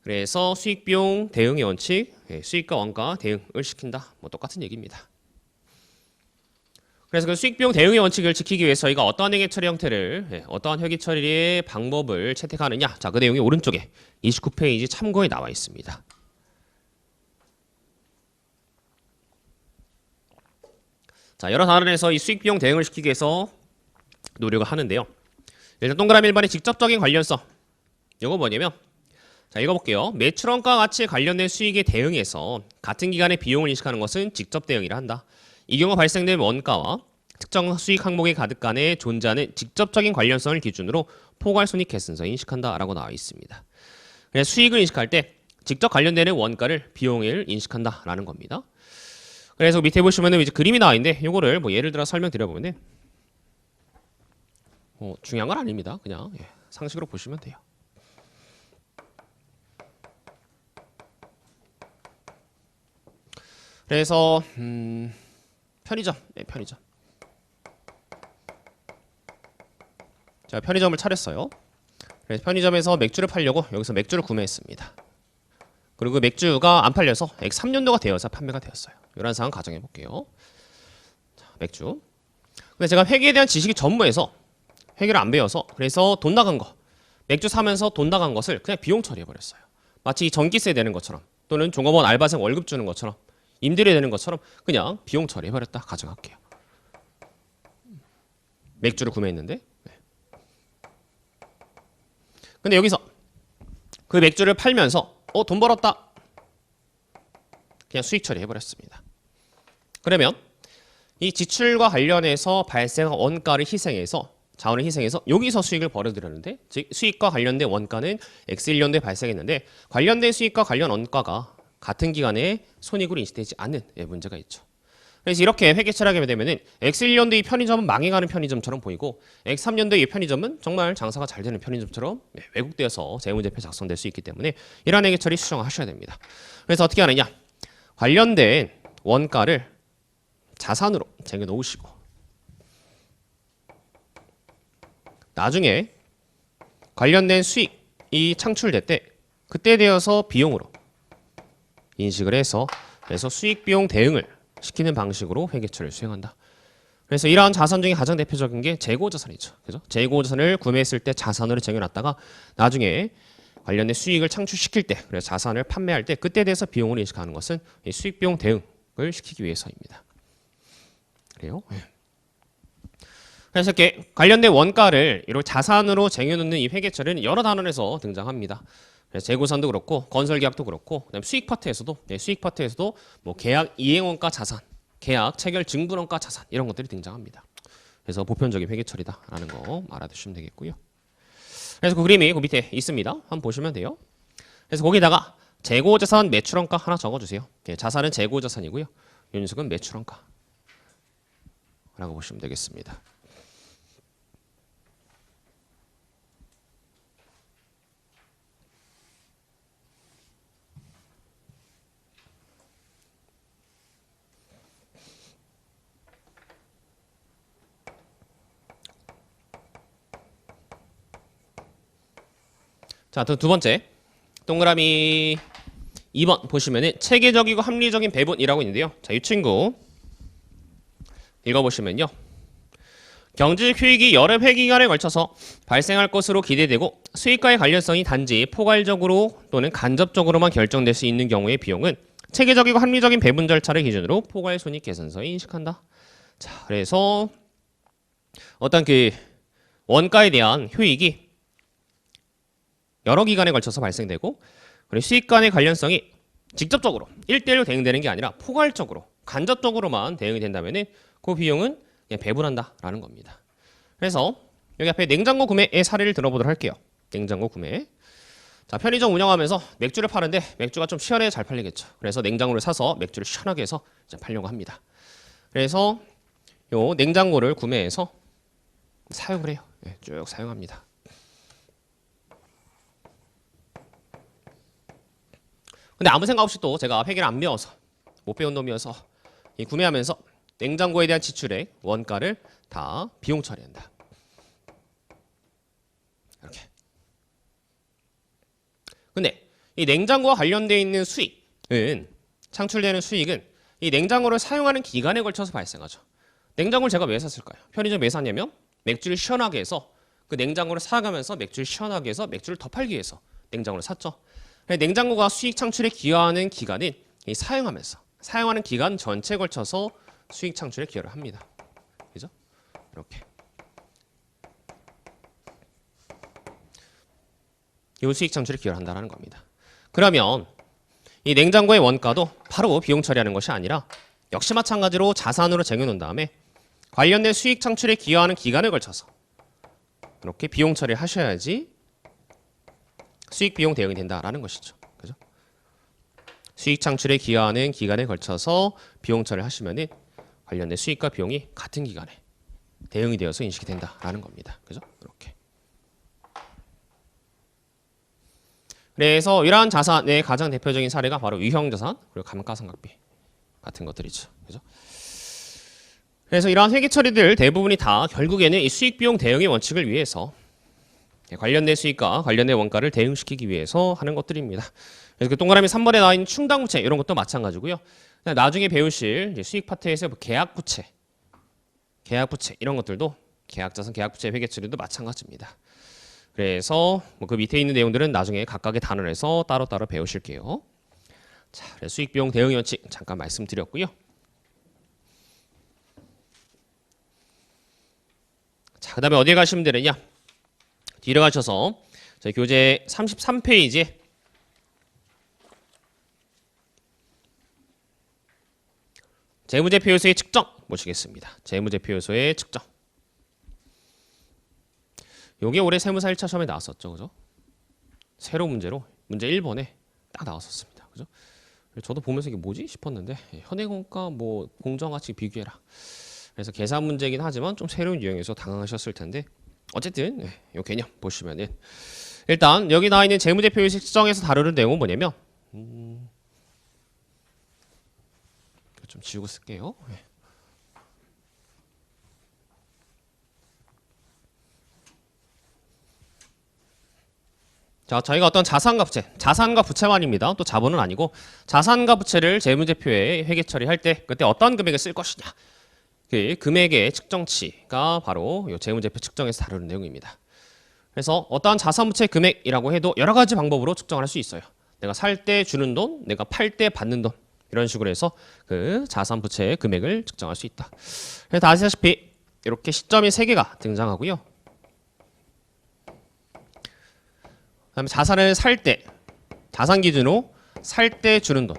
[SPEAKER 1] 그래서 수익 비용 대응의 원칙, 수익과 원가 대응을 시킨다. 뭐 똑같은 얘기입니다. 그래서 그 수익 비용 대응의 원칙을 지키기 위해서 저희가 어떠한 회계 처리 형태를, 어떠한 회계 처리의 방법을 채택하느냐. 자, 그 내용이 오른쪽에 29페이지 참고에 나와 있습니다. 자, 여러 단원에서 이 수익 비용 대응을 시키기 위해서 노력을 하는데요. 일단 동그라미 1번의 직접적인 관련성. 이거 뭐냐면 자, 읽어볼게요. 매출원가 가치에 관련된 수익에 대응해서 같은 기간의 비용을 인식하는 것은 직접 대응이라 한다. 이 경우 발생된 원가와 특정 수익 항목의 가득 간에 존재하는 직접적인 관련성을 기준으로 포괄손익 계산서에 인식한다라고 나와 있습니다. 그래서 수익을 인식할 때 직접 관련되는 원가를 비용을 인식한다라는 겁니다. 그래서 밑에 보시면은 이제 그림이 나와 있는데 이거를 뭐 예를 들어 설명드려보면은 중요한 건 아닙니다. 그냥 상식으로 보시면 돼요. 그래서 편의점, 편의점. 제가 편의점을 차렸어요. 그래서 편의점에서 맥주를 팔려고 여기서 맥주를 구매했습니다. 그리고 맥주가 안 팔려서 3년도가 되어서 판매가 되었어요. 이런 상황 가정해 볼게요. 자, 맥주. 근데 제가 회계에 대한 지식이 전무해서 회계를 안 배워서 그래서 돈 나간 거, 맥주 사면서 돈 나간 것을 그냥 비용 처리해 버렸어요. 마치 전기세 내는 것처럼 또는 종업원 알바생 월급 주는 것처럼 임대료 내는 것처럼 그냥 비용 처리해 버렸다 가정할게요. 맥주를 구매했는데 근데 여기서 그 맥주를 팔면서 돈 벌었다. 그냥 수익 처리해 버렸습니다. 그러면 이 지출과 관련해서 발생한 원가를 희생해서 자원을 희생해서 여기서 수익을 벌어들였는데 즉 수익과 관련된 원가는 X1년도에 발생했는데 관련된 수익과 관련 원가가 같은 기간에 손익으로 인식되지 않는 문제가 있죠. 그래서 이렇게 회계 처리하게 되면은 X1년도의 편의점은 망해가는 편의점처럼 보이고 X3년도의 편의점은 정말 장사가 잘 되는 편의점처럼 왜곡되어서 재무제표 작성될 수 있기 때문에 이러한 회계 처리 수정하셔야 됩니다. 그래서 어떻게 하느냐? 관련된 원가를 자산으로 쟁여 놓으시고 나중에 관련된 수익이 창출될 때 그때 되어서 비용으로 인식을 해서 그래서 수익 비용 대응을 시키는 방식으로 회계처리를 수행한다. 그래서 이러한 자산 중에 가장 대표적인 게 재고자산이죠. 그죠? 재고자산을 구매했을 때 자산으로 쟁여놨다가 나중에 관련된 수익을 창출시킬 때, 그래서 자산을 판매할 때 그때 대해서 비용을 인식하는 것은 이 수익 비용 대응을 시키기 위해서입니다. 그래요? 그래서 이렇게 관련된 원가를 이렇게 자산으로 쟁여놓는 이 회계처리는 여러 단원에서 등장합니다. 그래서 재고산도 그렇고 건설계약도 그렇고 그다음에 수익 파트에서도 수익 파트에서도 뭐 계약 이행원가 자산, 계약 체결 증분원가 자산 이런 것들이 등장합니다. 그래서 보편적인 회계처리다라는 거 알아두시면 되겠고요. 그래서 그 그림이 그 밑에 있습니다. 한번 보시면 돼요. 그래서 거기다가 재고자산 매출원가 하나 적어주세요. 자산은 재고자산이고요. 이 녀석은 매출원가라고 보시면 되겠습니다. 자, 두 번째 동그라미 2번 보시면은 체계적이고 합리적인 배분이라고 있는데요. 자, 이 친구 읽어보시면요. 경직 효익이 여러 회기간에 걸쳐서 발생할 것으로 기대되고 수익과의 관련성이 단지 포괄적으로 또는 간접적으로만 결정될 수 있는 경우의 비용은 체계적이고 합리적인 배분 절차를 기준으로 포괄손익계산서에 인식한다. 자, 그래서 어떤 그 원가에 대한 효익이 여러 기간에 걸쳐서 발생되고 그리고 수익 간의 관련성이 직접적으로 1대1로 대응되는 게 아니라 포괄적으로 간접적으로만 대응이 된다면 그 비용은 그냥 배분한다라는 겁니다. 그래서 여기 앞에 냉장고 구매의 사례를 들어보도록 할게요. 냉장고 구매. 자, 편의점 운영하면서 맥주를 파는데 맥주가 좀 시원해야 잘 팔리겠죠. 그래서 냉장고를 사서 맥주를 시원하게 해서 이제 팔려고 합니다. 그래서 요 냉장고를 구매해서 사용을 해요. 쭉 사용합니다. 근데 아무 생각 없이 또 제가 회계를 안 배워서 못 배운 놈이어서 이 구매하면서 냉장고에 대한 지출액 원가를 다 비용 처리한다. 이렇게. 근데 이 냉장고와 관련되어 있는 수익은 창출되는 수익은 이 냉장고를 사용하는 기간에 걸쳐서 발생하죠. 냉장고를 제가 왜 샀을까요? 편의점 왜 샀냐면 맥주를 시원하게 해서 그 냉장고를 사가면서 맥주를 시원하게 해서 맥주를 더 팔기 위해서 냉장고를 샀죠. 냉장고가 수익 창출에 기여하는 기간은 이 사용하는 기간 전체에 걸쳐서 수익 창출에 기여를 합니다. 그죠? 이렇게. 이 수익 창출에 기여를 한다는 겁니다. 그러면 이 냉장고의 원가도 바로 비용 처리하는 것이 아니라 역시 마찬가지로 자산으로 쟁여놓은 다음에 관련된 수익 창출에 기여하는 기간을 걸쳐서 이렇게 비용 처리를 하셔야지 수익 비용 대응이 된다라는 것이죠. 그죠? 수익 창출에 기여하는 기간에 걸쳐서 비용 처리를 하시면은 관련된 수익과 비용이 같은 기간에 대응이 되어서 인식이 된다라는 겁니다. 그죠? 이렇게. 그래서 이러한 자산의 가장 대표적인 사례가 바로 유형자산 그리고 감가상각비 같은 것들이죠. 그죠? 그래서 이러한 회계 처리들 대부분이 다 결국에는 이 수익 비용 대응의 원칙을 위해서 관련된 수익과 관련된 원가를 대응시키기 위해서 하는 것들입니다. 그래서 그 동그라미 3번에 나와 있는 충당부채 이런 것도 마찬가지고요. 나중에 배우실 수익 파트에서 계약부채 이런 것들도 계약자산, 계약부채 회계 처리도 마찬가지입니다. 그래서 그 밑에 있는 내용들은 나중에 각각의 단원에서 따로따로 배우실게요. 자, 그래서 수익 비용 대응의 원칙 잠깐 말씀드렸고요. 자, 그다음에 어디에 가시면 되느냐? 뒤로 가셔서 저희 교재 33페이지에 재무제표요소의 측정 보시겠습니다. 재무제표요소의 측정. 요게 올해 세무사 1차 시험에 나왔었죠. 그죠? 세로 문제로 문제 1번에 딱 나왔었습니다. 그죠? 저도 보면서 이게 뭐지 싶었는데 현행원가 뭐 공정가치 비교해라. 그래서 계산 문제이긴 하지만 좀 새로운 유형에서 당황하셨을 텐데 어쨌든 이 개념 보시면은 일단 여기 나와 있는 재무제표요소 측정에서 다루는 내용은 뭐냐면 좀 지우고 쓸게요. 자, 저희가 어떤 자산과 부채만입니다. 또 자본은 아니고 자산과 부채를 재무제표에 회계 처리할 때 그때 어떤 금액을 쓸 것이냐. 그 금액의 측정치가 바로 이 재무제표 측정에서 다루는 내용입니다. 그래서 어떠한 자산부채 금액이라고 해도 여러 가지 방법으로 측정을 할 수 있어요. 내가 살 때 주는 돈, 내가 팔 때 받는 돈 이런 식으로 해서 그 자산부채의 금액을 측정할 수 있다. 그래서 다 아시다시피 이렇게 시점이 3개가 등장하고요. 그다음에 자산을 살 때, 자산 기준으로 살 때 주는 돈,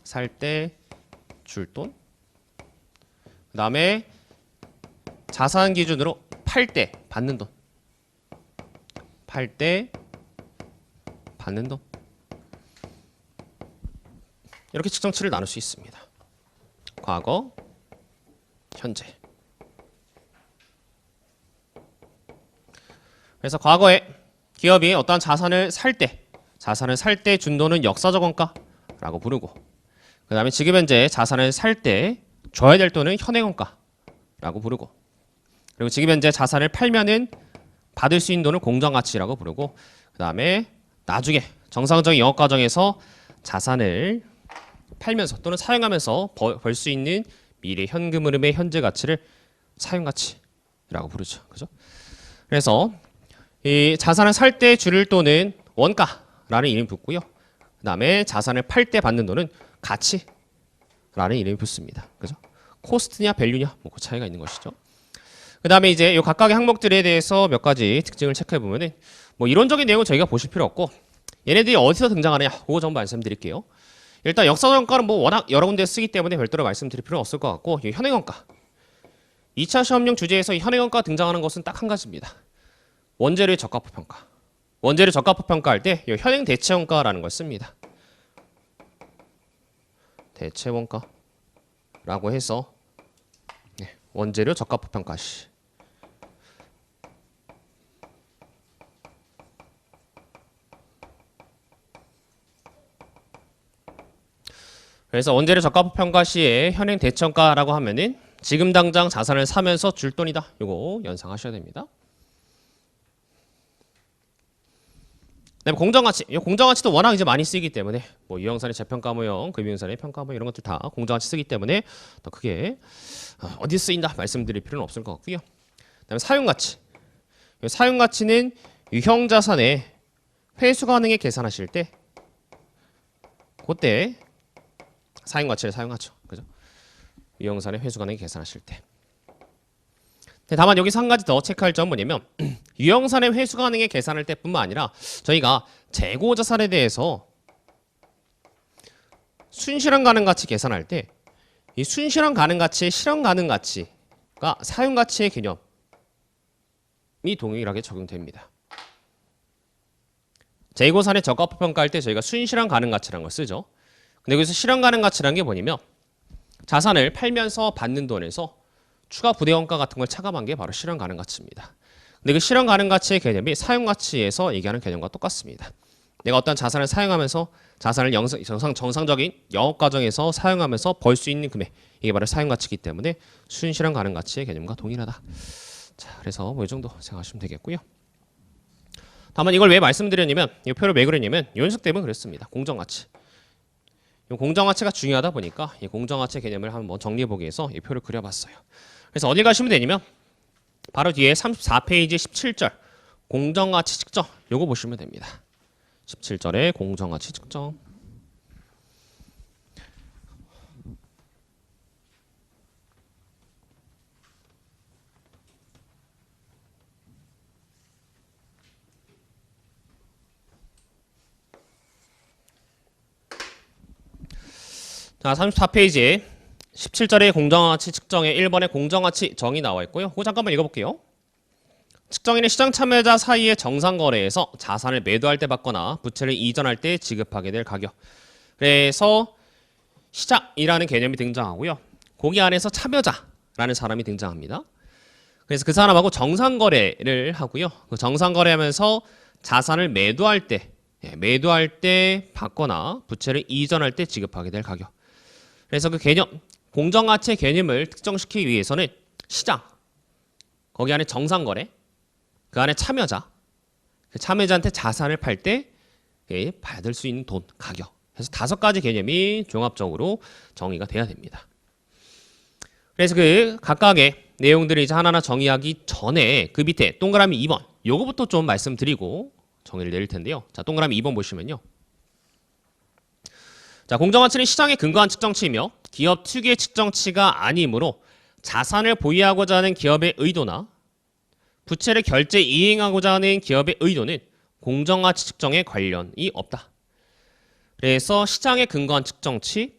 [SPEAKER 1] 살 때 줄 돈, 그다음에 자산 기준으로 팔 때 받는 돈, 팔 때 받는 돈 이렇게 측정치를 나눌 수 있습니다. 과거, 현재. 그래서 과거에 기업이 어떠한 자산을 살 때 준 돈은 역사적 원가라고 부르고, 그 다음에 지금 현재 자산을 살 때 줘야 될 돈은 현행 원가라고 부르고, 그리고 지금 현재 자산을 팔면은 받을 수 있는 돈을 공정가치라고 부르고, 그 다음에 나중에 정상적인 영업 과정에서 자산을 팔면서 또는 사용하면서 벌 수 있는 미래 현금 흐름의 현재 가치를 사용 가치라고 부르죠. 그죠? 그래서 이 자산을 살 때 줄 돈은 원가라는 이름이 붙고요. 그다음에 자산을 팔 때 받는 돈은 가치라는 이름이 붙습니다. 그죠? 코스트냐 밸류냐 뭐 그 차이가 있는 것이죠. 그다음에 이제 이 각각의 항목들에 대해서 몇 가지 특징을 체크해 보면은 뭐 이론적인 내용은 저희가 보실 필요 없고 얘네들이 어디서 등장하느냐 그거 좀 말씀드릴게요. 일단 역사적 원가는 뭐 워낙 여러 군데 쓰기 때문에 별도로 말씀드릴 필요는 없을 것 같고, 이 현행 원가 2차 시험용 주제에서 이 현행 원가 등장하는 것은 딱 한 가지입니다. 원재료의 적합도 평가. 원재료 적합도 평가할 때 이 현행 대체 원가라는 걸 씁니다. 대체 원가라고 해서 원재료 적합도 평가 시. 그래서 원재료 적합도 평가 시에 현행 대체 원가라고 하면은 지금 당장 자산을 사면서 줄 돈이다. 이거 연상하셔야 됩니다. 그다음에 공정가치. 이 공정가치도 워낙 이제 많이 쓰이기 때문에 뭐 유형산의 재평가 모형, 금융산의 평가 모형 이런 것들 다 공정가치 쓰기 때문에 더 크게 어디 쓰인다 말씀드릴 필요는 없을 것 같고요. 그다음에 사용가치. 사용가치는 유형자산의 회수 가능에 계산하실 때 그때 사용가치를 사용하죠. 그죠? 유형산의 회수 가능에 계산하실 때. 다만 여기서 한 가지 더 체크할 점은 뭐냐면 유형산의 회수 가능에 계산할 때뿐만 아니라 저희가 재고 자산에 대해서 순실현 가능 가치 계산할 때 이 순실현 가능 가치의 실현 가능 가치가 사용 가치의 개념이 동일하게 적용됩니다. 재고산의 적합도 평가할 때 저희가 순실현 가능 가치라는 걸 쓰죠. 근데 여기서 실현 가능 가치라는 게 뭐냐면 자산을 팔면서 받는 돈에서 추가 부대 원가 같은 걸 차감한 게 바로 실현 가능 가치입니다. 근데 그 실현 가능 가치의 개념이 사용 가치에서 얘기하는 개념과 똑같습니다. 내가 어떤 자산을 사용하면서 자산을 정상적인 영업 과정에서 사용하면서 벌 수 있는 금액, 이게 바로 사용 가치이기 때문에 순실현 가능 가치의 개념과 동일하다. 자, 그래서 뭐 이 정도 생각하시면 되겠고요. 다만 이걸 왜 말씀드렸냐면 이 표를 왜 그랬냐면 연습 때문에 그랬습니다. 공정 가치. 이 공정 가치가 중요하다 보니까 이 공정 가치 개념을 한번 정리해 보기 위해서 이 표를 그려봤어요. 그래서 어디 가시면 되냐면 바로 뒤에 34페이지 17절 공정가치 측정 요거 보시면 됩니다. 17절에 공정가치 측정. 자, 34페이지에 17절에 공정가치 측정에 1번에 공정가치 정의 나와 있고요. 그거 잠깐만 읽어볼게요. 측정인의 시장 참여자 사이의 정상거래에서 자산을 매도할 때 받거나 부채를 이전할 때 지급하게 될 가격. 그래서 시작이라는 개념이 등장하고요. 거기 안에서 참여자라는 사람이 등장합니다. 그래서 그 사람하고 정상거래를 하고요. 그 정상거래하면서 자산을 매도할 때 받거나 부채를 이전할 때 지급하게 될 가격. 그래서 그 개념, 공정가치의 개념을 특정시키기 위해서는 시장, 거기 안에 정상거래, 그 안에 참여자, 그 참여자한테 자산을 팔 때 받을 수 있는 돈, 가격. 그래서 5가지 개념이 종합적으로 정의가 돼야 됩니다. 그래서 그 각각의 내용들을 이제 하나하나 정의하기 전에 그 밑에 동그라미 2번 요거부터 좀 말씀드리고 정의를 내릴 텐데요. 자, 동그라미 2번 보시면요. 자, 공정가치는 시장에 근거한 측정치이며 기업 특유의 측정치가 아니므로 자산을 보유하고자 하는 기업의 의도나 부채를 결제 이행하고자 하는 기업의 의도는 공정가치 측정에 관련이 없다. 그래서 시장에 근거한 측정치,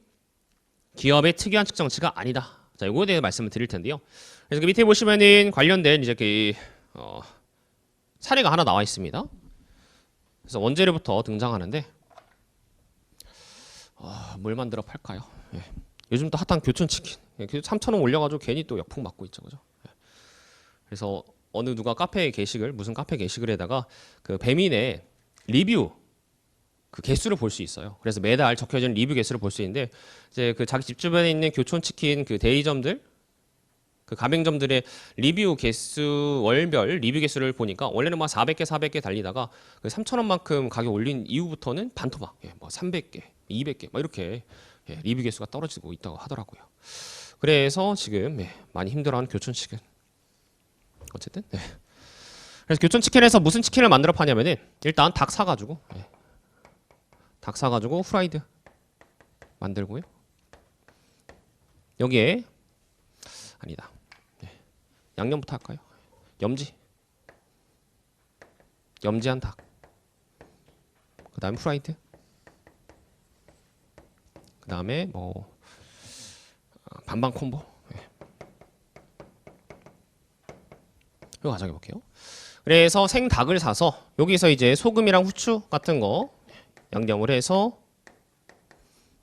[SPEAKER 1] 기업의 특이한 측정치가 아니다. 자, 이거에 대해 말씀을 드릴 텐데요. 그래서 그 밑에 보시면은 관련된 이제 사례가 하나 나와 있습니다. 그래서 원재료부터 등장하는데 뭘 만들어 팔까요? 예. 요즘 또 핫한 교촌치킨 3,000원 올려가지고 괜히 또 역풍 맞고 있죠, 그죠? 예. 그래서 어느 누가 카페 게시글 무슨 카페 게시글에다가 그 배민의 리뷰 그 개수를 볼 수 있어요. 그래서 매달 적혀진 리뷰 개수를 볼 수 있는데 이제 그 자기 집 주변에 있는 교촌치킨 그 대리점들 그 가맹점들의 리뷰 개수 월별 리뷰 개수를 보니까 원래는 막 400개 달리다가 그 3,000원만큼 가격 올린 이후부터는 반토막, 뭐 300개, 200개 막 이렇게 리뷰 개수가 떨어지고 있다고 하더라고요. 그래서 지금 많이 힘들어하는 교촌치킨. 어쨌든 그래서 교촌치킨에서 무슨 치킨을 만들어 파냐면은 일단 닭 사가지고 후라이드 만들고요. 여기에 아니다. 양념부터 할까요? 염지한 닭. 그 다음에 후라이드. 그 다음에 뭐 반반 콤보. 이거 가져가 볼게요. 그래서 생닭을 사서 여기서 이제 소금이랑 후추 같은 거 양념을 해서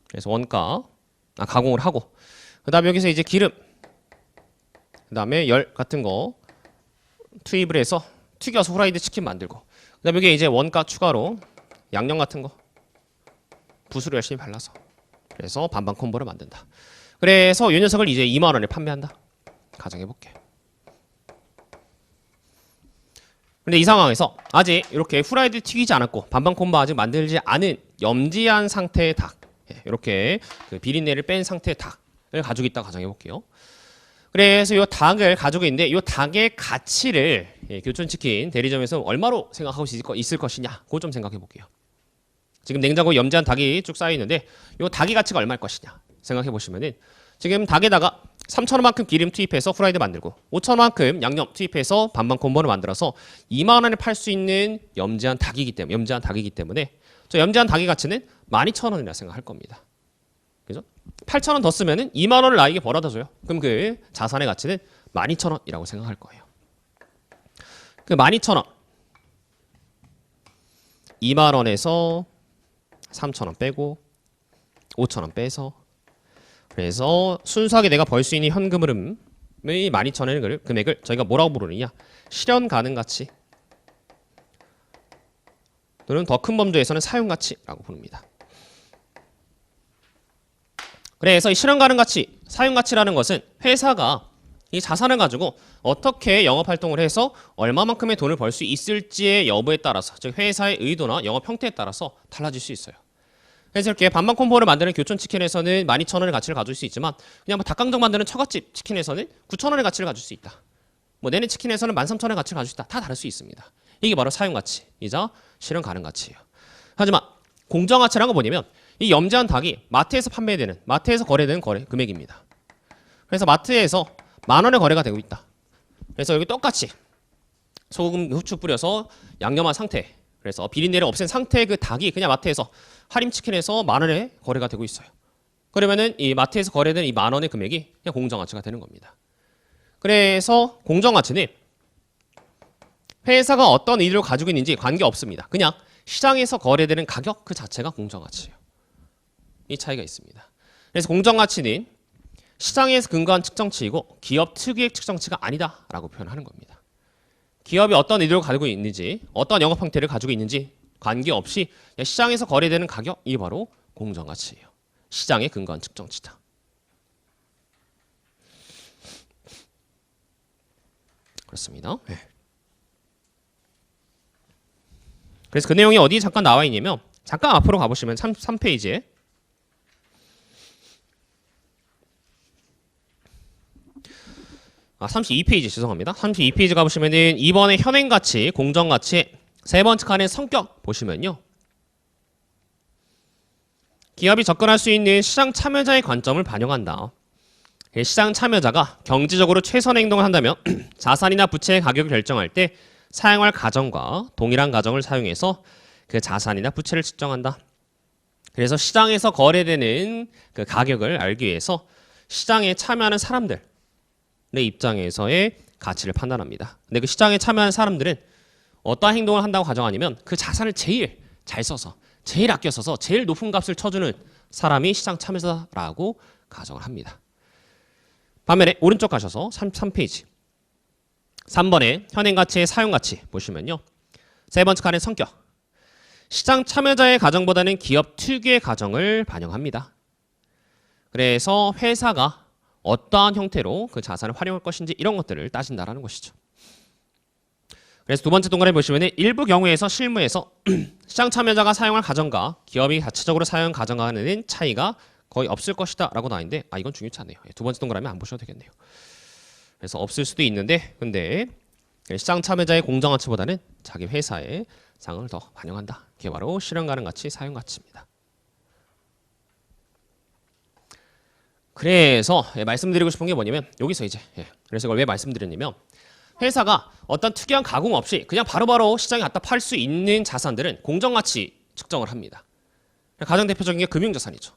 [SPEAKER 1] 그래서 원가 가공을 하고 그다음에 여기서 이제 기름 그다음에 열 같은 거 투입을 해서 튀겨서 후라이드 치킨 만들고 그다음에 여기 이제 원가 추가로 양념 같은 거 붓으로 열심히 발라서 그래서 반반 콤보를 만든다. 그래서 이 녀석을 이제 2만 원에 판매한다. 가정해 볼게. 근데 이 상황에서 아직 이렇게 후라이드 튀기지 않았고 반반 콤보 아직 만들지 않은 염지한 상태의 닭 이렇게 그 비린내를 뺀 상태의 닭을 가지고 있다 가정해 볼게요. 그래서 이 닭을 가지고 있는데 이 닭의 가치를 교촌치킨 대리점에서 얼마로 생각하고 있을 것이냐 그거 좀 생각해 볼게요. 지금 냉장고에 염지한 닭이 쭉 쌓여 있는데 이 닭의 가치가 얼마일 것이냐 생각해 보시면은 지금 닭에다가 3,000원만큼 기름 투입해서 후라이드 만들고 5,000원만큼 양념 투입해서 반반 콤보를 만들어서 2만 원에 팔 수 있는 염지한 닭이기 때문에 저 염지한 닭의 가치는 12,000원이라 생각할 겁니다. 그죠? 8,000원 더 쓰면은 2만 원을 나에게 벌어다 줘요. 그럼 그 자산의 가치는 12,000원이라고 생각할 거예요. 그 12,000원 2만 원에서 3,000원 빼고 5,000원 빼서 그래서 순수하게 내가 벌 수 있는 현금 흐름의 12,000원의 금액을 저희가 뭐라고 부르느냐 실현 가능 가치 또는 더 큰 범주에서는 사용 가치라고 부릅니다. 그래서 이 실현 가능 가치, 사용 가치라는 것은 회사가 이 자산을 가지고 어떻게 영업 활동을 해서 얼마만큼의 돈을 벌 수 있을지의 여부에 따라서 즉 회사의 의도나 영업 형태에 따라서 달라질 수 있어요. 그래서 이렇게 반반 콤보를 만드는 교촌치킨에서는 12,000원의 가치를 가질 수 있지만 그냥 뭐 닭강정 만드는 처갓집 치킨에서는 9,000원의 가치를 가질 수 있다. 뭐 내내 치킨에서는 13,000원의 가치를 가질 수 있다. 다 다를 수 있습니다. 이게 바로 사용 가치이자 실현 가능 가치예요. 하지만 공정 가치라는 건 뭐냐면 이 염지한 닭이 마트에서 판매되는 마트에서 거래되는 거래 금액입니다. 그래서 마트에서 10,000원의 거래가 되고 있다. 그래서 여기 똑같이 소금 후추 뿌려서 양념한 상태 그래서 비린내를 없앤 상태의 그 닭이 그냥 마트에서 하림치킨에서 10,000원에 거래가 되고 있어요. 그러면은 이 마트에서 거래된 이 10,000원의 금액이 그냥 공정가치가 되는 겁니다. 그래서 공정가치는 회사가 어떤 의도를 가지고 있는지 관계없습니다. 그냥 시장에서 거래되는 가격 그 자체가 공정가치예요. 이 차이가 있습니다. 그래서 공정가치는 시장에서 근거한 측정치이고 기업 특유의 측정치가 아니다라고 표현하는 겁니다. 기업이 어떤 의도를 가지고 있는지 어떤 영업 형태를 가지고 있는지 관계없이 시장에서 거래되는 가격이 바로 공정가치예요. 시장에 근거한 측정치다. 그렇습니다. 네. 그래서 그 내용이 어디 잠깐 나와 있냐면 잠깐 앞으로 가보시면 3페이지에 32페이지 죄송합니다. 32페이지 가보시면은 2번의 현행가치, 공정가치 세 번째 칸의 성격 보시면요. 기업이 접근할 수 있는 시장 참여자의 관점을 반영한다. 시장 참여자가 경제적으로 최선의 행동을 한다면 자산이나 부채의 가격을 결정할 때 사용할 가정과 동일한 가정을 사용해서 그 자산이나 부채를 측정한다. 그래서 시장에서 거래되는 그 가격을 알기 위해서 시장에 참여하는 사람들의 입장에서의 가치를 판단합니다. 근데 그 시장에 참여하는 사람들은 어떠한 행동을 한다고 가정하냐면 그 자산을 제일 잘 써서 제일 아껴 써서 제일 높은 값을 쳐주는 사람이 시장 참여자라고 가정을 합니다. 반면에 오른쪽 가셔서 33페이지 3번의 현행가치의 사용가치 보시면요. 세 번째 칸의 성격 시장 참여자의 가정보다는 기업 특유의 가정을 반영합니다. 그래서 회사가 어떠한 형태로 그 자산을 활용할 것인지 이런 것들을 따진다라는 것이죠. 그래서 두 번째 동그라미 보시면 일부 경우에서 실무에서 시장 참여자가 사용할 가정과 기업이 자체적으로 사용 가정과는 차이가 거의 없을 것이다 라고 나와있는데 이건 중요치 않네요. 두 번째 동그라미 안 보셔도 되겠네요. 그래서 없을 수도 있는데 근데 시장 참여자의 공정가치보다는 자기 회사의 상을 더 반영한다. 이게 바로 실현 가능 가치, 사용 가치입니다. 그래서 말씀드리고 싶은 게 뭐냐면 여기서 이제 그래서 이걸 왜 말씀드렸냐면 회사가 어떤 특이한 가공 없이 그냥 바로바로 시장에 갖다 팔 수 있는 자산들은 공정가치 측정을 합니다. 가장 대표적인 게 금융자산이죠.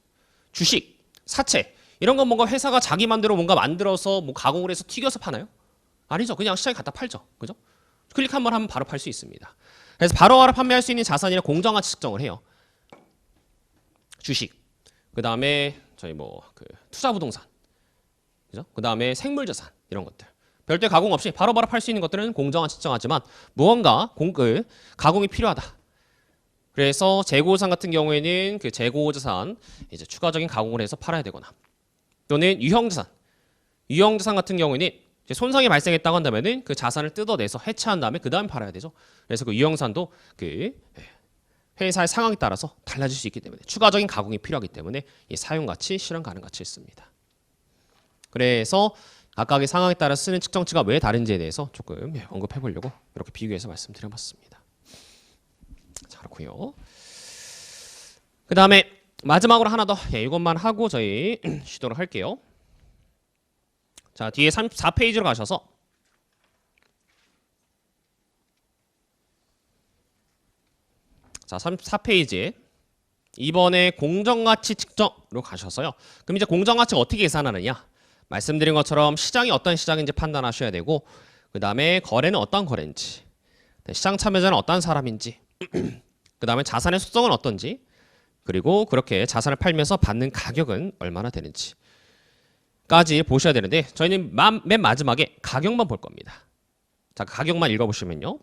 [SPEAKER 1] 주식, 사채 이런 건 뭔가 회사가 자기 맘대로 뭔가 만들어서 뭐 가공을 해서 튀겨서 파나요? 아니죠. 그냥 시장에 갖다 팔죠. 그죠? 클릭 한 번 하면 바로 팔 수 있습니다. 그래서 바로바로 판매할 수 있는 자산이나 공정가치 측정을 해요. 주식, 그 다음에 저희 그 투자 부동산, 그죠? 그 다음에 생물자산 이런 것들. 별도의 가공 없이 바로바로 팔 수 있는 것들은 공정가치 측정하지만 무언가 가공이 필요하다. 그래서 재고자산 같은 경우에는 그 재고자산 이제 추가적인 가공을 해서 팔아야 되거나 또는 유형자산 같은 경우에는 손상이 발생했다고 한다면은 그 자산을 뜯어내서 해체한 다음에 그 다음에 팔아야 되죠. 그래서 그 유형산도 그 회사의 상황에 따라서 달라질 수 있기 때문에 추가적인 가공이 필요하기 때문에 이 사용가치, 실현 가능 가치를 씁니다. 그래서 각각의 상황에 따라 쓰는 측정치가 왜 다른지에 대해서 조금 언급해 보려고 이렇게 비교해서 말씀드려봤습니다. 자, 그렇고요. 그 다음에 마지막으로 하나 더 이것만 하고 저희 쉬도록 할게요. 자, 뒤에 34페이지로 가셔서 자, 34페이지에 이번에 공정가치 측정으로 가셔서요. 그럼 이제 공정가치가 어떻게 계산하느냐? 말씀드린 것처럼 시장이 어떤 시장인지 판단하셔야 되고 그 다음에 거래는 어떤 거래인지 시장 참여자는 어떤 사람인지 그 다음에 자산의 속성은 어떤지 그리고 그렇게 자산을 팔면서 받는 가격은 얼마나 되는지 까지 보셔야 되는데 저희는 맨 마지막에 가격만 볼 겁니다. 자, 가격만 읽어보시면요.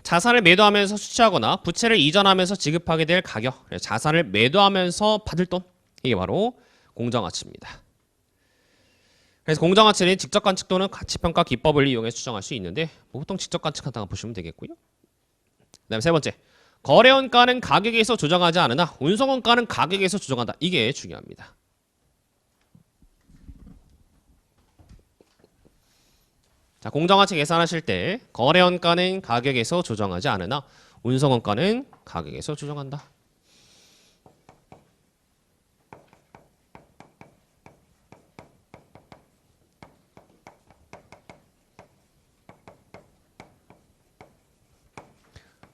[SPEAKER 1] 자산을 매도하면서 수취하거나 부채를 이전하면서 지급하게 될 가격, 자산을 매도하면서 받을 돈, 이게 바로 공정가치입니다. 그래서 공정가치는 직접관측 또는 가치평가 기법을 이용해서 추정할 수 있는데 보통 직접관측한다고 보시면 되겠고요. 그 다음에 세 번째, 거래원가는 가격에서 조정하지 않으나 운송원가는 가격에서 조정한다. 이게 중요합니다. 자, 공정가치 계산하실 때 거래원가는 가격에서 조정하지 않으나 운송원가는 가격에서 조정한다.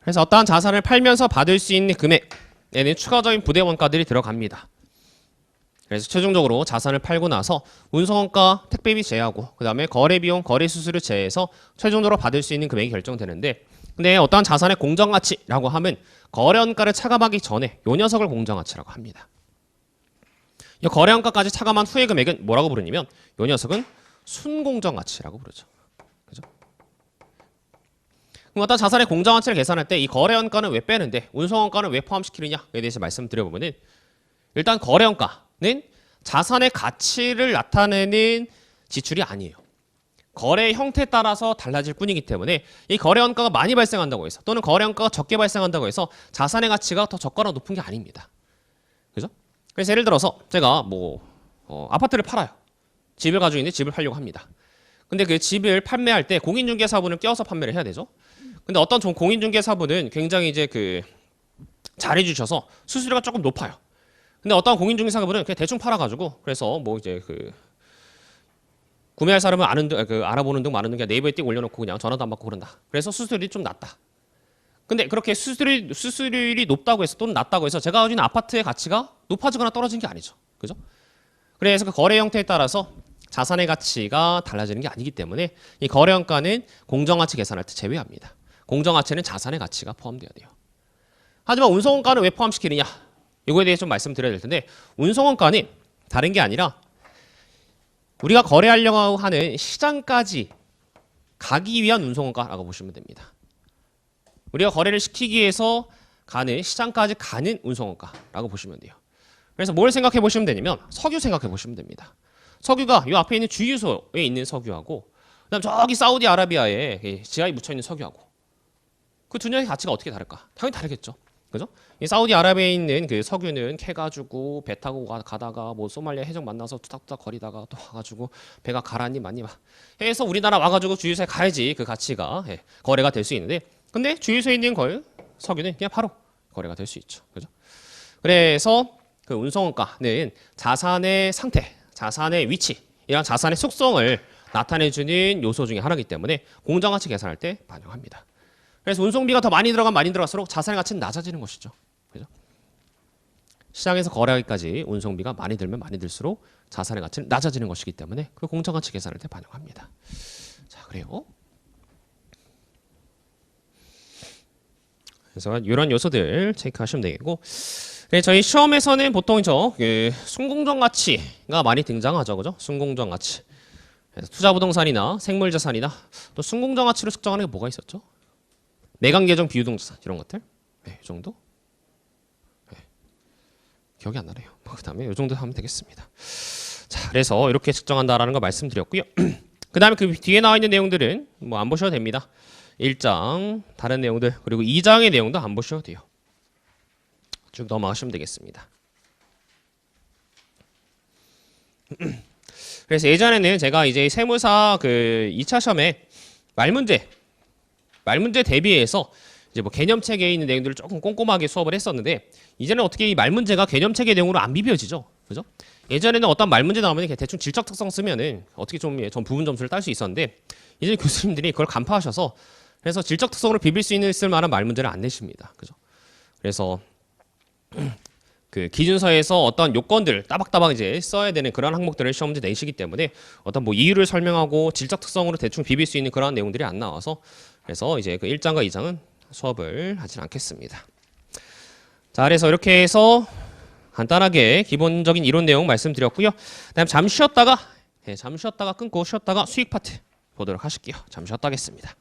[SPEAKER 1] 그래서 어떠한 자산을 팔면서 받을 수 있는 금액에는 추가적인 부대 원가들이 들어갑니다. 그래서 최종적으로 자산을 팔고 나서 운송원가, 택배비 제하고 그 다음에 거래비용, 거래수수료 제해서 최종적으로 받을 수 있는 금액이 결정되는데 근데 어떠한 자산의 공정가치라고 하면 거래원가를 차감하기 전에 이 녀석을 공정가치라고 합니다. 이 거래원가까지 차감한 후의 금액은 뭐라고 부르냐면 이 녀석은 순공정가치라고 부르죠. 그죠? 그럼 어떤 자산의 공정가치를 계산할 때 이 거래원가는 왜 빼는데 운송원가는 왜 포함시키느냐에 대해서 말씀드려보면 일단 거래원가는 자산의 가치를 나타내는 지출이 아니에요. 거래 형태에 따라서 달라질 뿐이기 때문에 이 거래원가가 많이 발생한다고 해서 또는 거래원가가 적게 발생한다고 해서 자산의 가치가 더 적거나 높은 게 아닙니다. 그죠? 그래서 예를 들어서 제가 아파트를 팔아요. 집을 가지고 있는데 집을 팔려고 합니다. 근데 그 집을 판매할 때 공인중개사분을 껴서 판매를 해야 되죠. 근데 어떤 공인중개사분은 굉장히 이제 그 잘해주셔서 수수료가 조금 높아요. 근데 어떤 공인중개사분은 그냥 대충 팔아가지고 그래서 뭐 이제 그 구매할 사람은 알아보는 등 많은 등 그냥 네이버에 띄고 올려놓고 그냥 전화도 안 받고 그런다. 그래서 수수료율이 좀 낮다. 근데 그렇게 수수료율이 높다고 해서 또는 낮다고 해서 제가 가지고 있는 아파트의 가치가 높아지거나 떨어지는 게 아니죠. 그죠? 그래서 그 거래 형태에 따라서 자산의 가치가 달라지는 게 아니기 때문에 이 거래원가는 공정가치 계산할 때 제외합니다. 공정가치는 자산의 가치가 포함되어야 돼요. 하지만 운송원가는 왜 포함시키느냐? 이거에 대해서 좀 말씀드려야 될 텐데 운송원가는 다른 게 아니라 우리가 거래하려고 하는 시장까지 가기 위한 운송원가라고 보시면 됩니다. 우리가 거래를 시키기 위해서 가는 시장까지 가는 운송원가라고 보시면 돼요. 그래서 뭘 생각해 보시면 되냐면 석유 생각해 보시면 됩니다. 석유가 이 앞에 있는 주유소에 있는 석유하고 그다음 저기 사우디아라비아에 지하에 묻혀 있는 석유하고 그 두 녀의 가치가 어떻게 다를까? 당연히 다르겠죠. 그죠? 이 사우디아라비아에 있는 그 석유는 캐가지고 배 타고 가다가 뭐 소말리아 해적 만나서 투닥투닥 거리다가 또 와가지고 배가 가라앉니 많니 막 해서 우리나라 와가지고 주유소에 가야지 그 가치가 거래가 될 수 있는데 근데 주유소에 있는 석유는 그냥 바로 거래가 될 수 있죠. 그죠? 그래서 그 운송원가는 자산의 상태, 자산의 위치, 이런 자산의 속성을 나타내주는 요소 중에 하나이기 때문에 공정가치 계산할 때 반영합니다. 그래서 운송비가 더 많이 들어갈수록 자산의 가치는 낮아지는 것이죠. 그죠? 시장에서 거래하기까지 운송비가 많이 들면 많이 들수록 자산의 가치는 낮아지는 것이기 때문에 그 공정가치 계산할 때 반영합니다. 자, 그래요. 그래서 이런 요소들 체크하시면 되겠고, 네, 저희 시험에서는 보통 순공정 가치가 많이 등장하죠, 그죠? 순공정 가치. 그래서 투자 부동산이나 생물자산이나 또 순공정 가치로 측정하는 게 뭐가 있었죠? 매각 예정 비유동자산 이런 것들, 네, 이 정도. 네, 기억이 안 나네요. 그다음에 이 정도 하면 되겠습니다. 자, 그래서 이렇게 측정한다라는 거 말씀드렸고요. 그다음에 그 뒤에 나와 있는 내용들은 뭐 안 보셔도 됩니다. 1장 다른 내용들 그리고 2장의 내용도 안 보셔도 돼요. 쭉 넘어가시면 되겠습니다. 그래서 예전에는 제가 이제 세무사 그 2차 시험에 말문제 대비해서 이제 뭐 개념 체계에 있는 내용들을 조금 꼼꼼하게 수업을 했었는데 이제는 어떻게 이 말문제가 개념 체계 내용으로 안 비벼지죠. 그죠? 예전에는 어떤 말문제 나오면 대충 질적 특성 쓰면은 어떻게 좀 부분 점수를 딸 수 있었는데 이제 교수님들이 그걸 간파하셔서 그래서 질적 특성으로 비빌 수 있을 만한 말문제를 안 내십니다. 그죠? 그래서 그 기준서에서 어떤 요건들 따박따박 이제 써야 되는 그런 항목들을 시험 문제 내시기 때문에 어떤 뭐 이유를 설명하고 질적 특성으로 대충 비빌 수 있는 그런 내용들이 안 나와서 그래서 이제 그 1장과 2장은 수업을 하진 않겠습니다. 자, 그래서 이렇게 해서 간단하게 기본적인 이론 내용 말씀드렸고요. 그다음 잠시 쉬었다가 끊고 쉬었다가 수익 파트 보도록 하실게요. 잠시 쉬었다 하겠습니다.